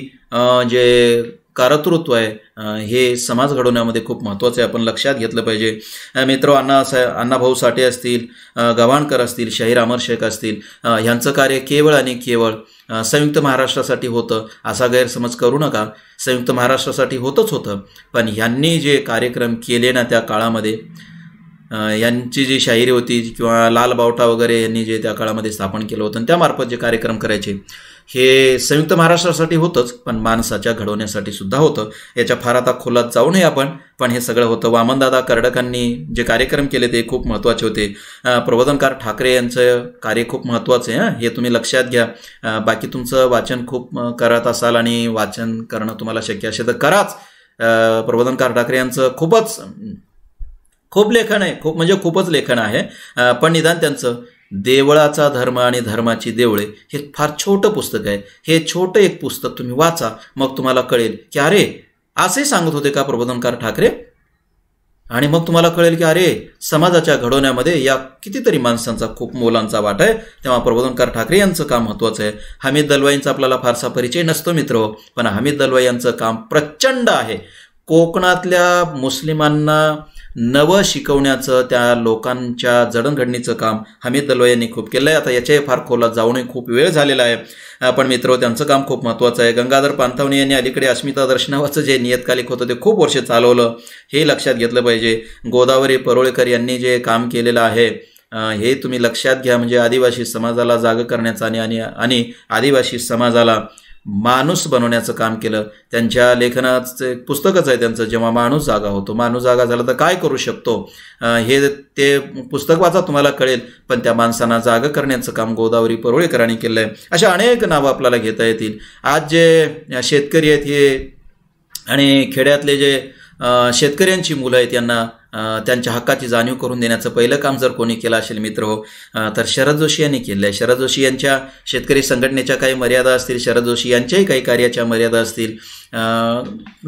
जे कर्तृत्व आहे हे समाज घडवण्यामध्ये खूप महत्त्वाचं आहे, आपण लक्षात घेतलं पाहिजे. मित्र, अण्णाभाऊ साठे असतील, गव्हाणकर असतील, शाहीर अमर शेख असतील, ह्यांचं कार्य केवळ आणि केवळ संयुक्त महाराष्ट्रासाठी होतं असा गैरसमज करू नका. संयुक्त महाराष्ट्रासाठी होतंच होतं, पण ह्यांनी जे कार्यक्रम केले ना त्या काळामध्ये, यांची जी शाहिरी होती किंवा लाल बावटा वगैरे यांनी जे त्या काळामध्ये स्थापन केलं होतं, त्यामार्फत जे कार्यक्रम करायचे हे संयुक्त महाराष्ट्रासाठी होतंच, पण माणसाच्या घडवण्यासाठी सुद्धा होतं. याच्या फार आता खोलात जाऊ नये आपण, पण हे सगळं होतं. वामनदादा कर्डकांनी जे कार्यक्रम केले ते खूप महत्त्वाचे होते. प्रबोधनकार ठाकरे यांचं कार्य खूप महत्त्वाचं आहे, हे तुम्ही लक्षात घ्या. बाकी तुमचं वाचन खूप करत असाल आणि वाचन करणं तुम्हाला शक्य असेल तर कराच. प्रबोधनकार ठाकरे यांचं खूप लेखन आहे, खूपच लेखन आहे, पण निदान त्यांचं देवळाचा धर्म आणि धर्माची देवळे हे फार छोटं पुस्तक आहे. हे छोटं एक पुस्तक तुम्ही वाचा, मग तुम्हाला कळेल की अरे असे सांगत होते का प्रबोधनकार ठाकरे, आणि मग तुम्हाला कळेल की अरे समाजाच्या घडवण्यामध्ये या कितीतरी माणसांचा खूप मोलांचा वाटा आहे. तेव्हा प्रबोधनकार ठाकरे यांचं काम महत्त्वाचं आहे. हमीद दलवाईंचा आपल्याला फारसा परिचय नसतो मित्र, पण हमीद दलवाई यांचं काम प्रचंड आहे. कोकणातल्या मुस्लिमांना नवं शिकवण्याचं, त्या लोकांच्या जडणघडणीचं काम हमीद दलवाई यांनी खूप केलं आहे. आता याच्याही फार खोलात जाऊ नये, खूप वेळ झालेला आहे, पण मित्र त्यांचं काम खूप महत्त्वाचं आहे. गंगाधर पानतावणे यांनी अलीकडे अस्मिता दर्शनावाचं जे नियतकालिक होतं ते खूप वर्ष चालवलं, हे लक्षात घेतलं पाहिजे. गोदावरी परोळेकर यांनी जे काम केलेलं आहे हे तुम्ही लक्षात घ्या. म्हणजे आदिवासी समाजाला जागं करण्याचं आणि आदिवासी समाजाला माणूस बनवण्याचं काम केलं. त्यांच्या लेखनाचं पुस्तकच आहे त्यांचं, जेव्हा माणूस जागा होतो, माणूस जागा झाला तर काय करू शकतो, हे ते पुस्तक वाचा, तुम्हाला कळेल. पण त्या माणसांना जागा करण्याचं काम गोदावरी परोळेकरांनी केलं आहे. अशा अनेक नावं आपल्याला घेता येतील. आज जे शेतकरी आहेत हे आणि खेड्यातले जे शेतकऱ्यांची मुलं आहेत यांना त्यांच्या हक्काची जाणीव करून देण्याचं पहिलं काम जर कोणी केलं असेल मित्र हो तर शरद जोशी यांनी केलं आहे. शरद जोशी यांच्या शेतकरी संघटनेच्या काही मर्यादा असतील, शरद जोशी यांच्याही काही कार्याच्या मर्यादा असतील.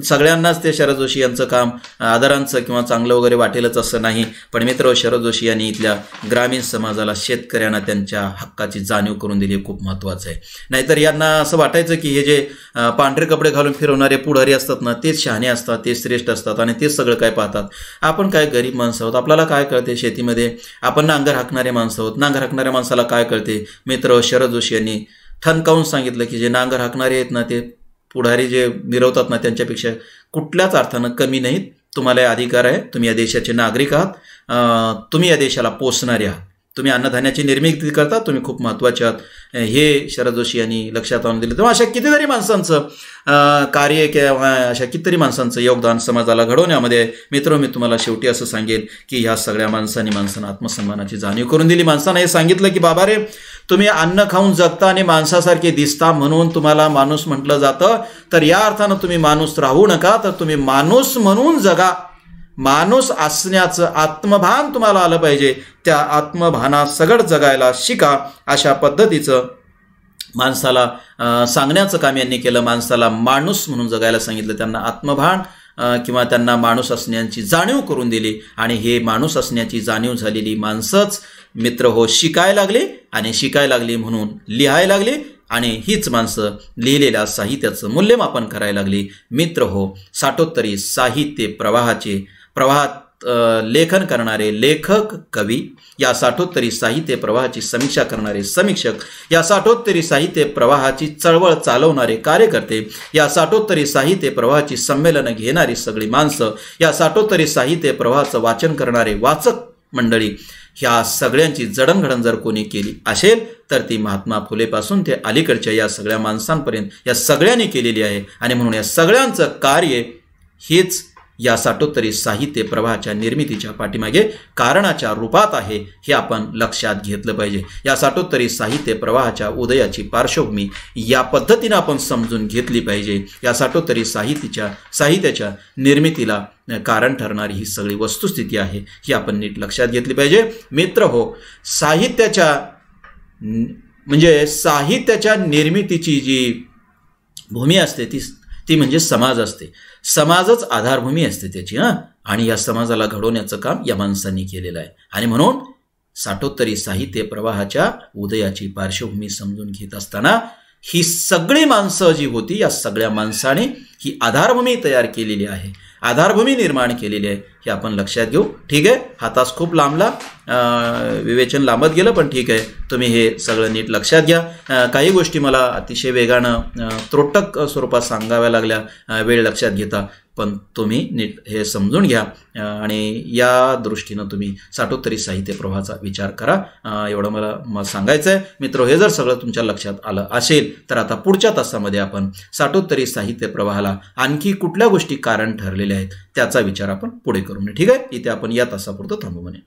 सगळ्यांनाच ते शरद जोशी यांचं काम आदरांचं किंवा चांगलं वगैरे वाटेलच असं नाही, पण मित्र शरद जोशी यांनी इथल्या ग्रामीण समाजाला, शेतकऱ्यांना त्यांच्या हक्काची जाणीव करून दिली, खूप महत्त्वाचं आहे. नाहीतर यांना असं वाटायचं की हे जे पांढरे कपडे घालून फिरवणारे पुढारी असतात ना, तेच शहाणे असतात, तेच श्रेष्ठ असतात आणि तेच सगळं काय पाहतात. आपण काय गरीब माणसं आहोत, आपल्याला काय कळते शेतीमध्ये, आपण नांगर हाकणारे माणसं आहोत. नांगर हाकणाऱ्या माणसाला काय कळते. मित्र शरद जोशी यांनी ठणकावून सांगितलं की जे नांगर हाकणारे आहेत ना, ते पुढारी जे मिरवतात ना, त्यांच्यापेक्षा कुठल्याच अर्थानं कमी नाहीत. तुम्हाला अधिकार आहे, तुम्ही या देशाचे नागरिक आहात, तुम्ही या देशाला पोसणारे आहात, तुम्ही अन्नधान्याची निर्मिती करता, तुम्ही खूप महत्त्वाचे आहात. हे शरद जोशी यांनी लक्षात आणून दिलं. तेव्हा अशा कितीतरी माणसांचं कार्य किंवा अशा कितीतरी माणसांचं योगदान समाजाला घडवण्यामध्ये. मित्र, मी तुम्हाला शेवटी असं सांगेन की ह्या सगळ्या माणसांना आत्मसन्मानाची जाणीव करून दिली. माणसानं हे सांगितलं की बाबा रे, तुम्ही अन्न खाऊन जगता आणि माणसासारखे दिसता म्हणून तुम्हाला माणूस म्हटलं जातं, तर या अर्थानं तुम्ही माणूस राहू नका, तर तुम्ही माणूस म्हणून जगा. माणूस असण्याचं आत्मभान तुम्हाला आलं पाहिजे. त्या आत्मभानासकट जगायला शिका. अशा पद्धतीचं माणसाला सांगण्याचं काम यांनी केलं. माणसाला माणूस म्हणून जगायला सांगितलं, त्यांना आत्मभान किंवा त्यांना माणूस असण्याची जाणीव करून दिली. आणि हे माणूस असण्याची जाणीव झालेली माणसंच मित्र हो शिकायला लागली, आणि शिकायला लागली म्हणून लिहायला लागली, आणि हीच माणसं लिहिलेल्या साहित्याचं मूल्यमापन करायला लागली. मित्र हो, साठोत्तरी साहित्य प्रवाहात लेखन करणारे लेखक, कवी, या साठोत्तरी साहित्य प्रवाहाची समीक्षा करणारे समीक्षक, या साठोत्तरी साहित्य प्रवाहाची चळवळ चालवणारे कार्यकर्ते, या साठोत्तरी साहित्य प्रवाहाची संमेलनं घेणारी सगळी माणसं, या साठोत्तरी साहित्य प्रवाहाचं वाचन करणारे वाचक मंडळी, ह्या सगळ्यांची जडणघडण जर कोणी केली असेल तर ती महात्मा फुलेपासून ते अलीकडच्या या सगळ्या माणसांपर्यंत या सगळ्यांनी केलेली आहे. आणि म्हणून या सगळ्यांचं कार्य हेच या साठोत्तरी साहित्य प्रवाहाच्या निर्मितीच्या पाठीमागे कारणाच्या रूपात आहे, हे आपण लक्षात घेतलं पाहिजे. या साठोत्तरी साहित्य प्रवाहाच्या उदयाची पार्श्वभूमी या पद्धतीनं आपण समजून घेतली पाहिजे. या साठोत्तरी साहित्याच्या निर्मितीला कारण ठरणारी ही सगळी वस्तुस्थिती आहे, ही आपण नीट लक्षात घेतली पाहिजे. मित्र हो, साहित्याच्या निर्मितीची जी भूमी असते ती म्हणजे समाज असते. समाजच आधारभूमी असते त्याची. आणि या समाजाला घडवण्याचं काम या माणसांनी केलेलं आहे. आणि म्हणून साठोत्तरी साहित्य प्रवाहाच्या उदयाची पार्श्वभूमी समजून घेत असताना ही सगळी माणसं जी होती, या सगळ्या माणसाने ही आधारभूमी तयार केलेली आहे, आधारभूमी निर्माण केलेली आहे, हे आपण लक्षात घेऊ. ठीक आहे, हा तास खूप लांबला, विवेचन लांबत गेलं, पण ठीक आहे, तुम्ही हे सगळं नीट लक्षात घ्या. काही गोष्टी मला अतिशय वेगानं त्रोटक स्वरूपात सांगाव्या लागल्या वेळ लक्षात घेता, पण तुम्ही नीट हे समजून घ्या आणि या दृष्टीनं तुम्ही साठोत्तरी साहित्य प्रवाहाचा विचार करा. एवढं मला सांगायचं आहे. मित्र, हे जर सगळं तुमच्या लक्षात आलं असेल तर आता पुढच्या तासामध्ये आपण साठोत्तरी साहित्य प्रवाहाला आणखी कुठल्या गोष्टी कारण ठरलेल्या आहेत त्याचा विचार आपण पुढे करू. ठीक आहे, इथे आपण या तासापुरतं थांबू म्हणे.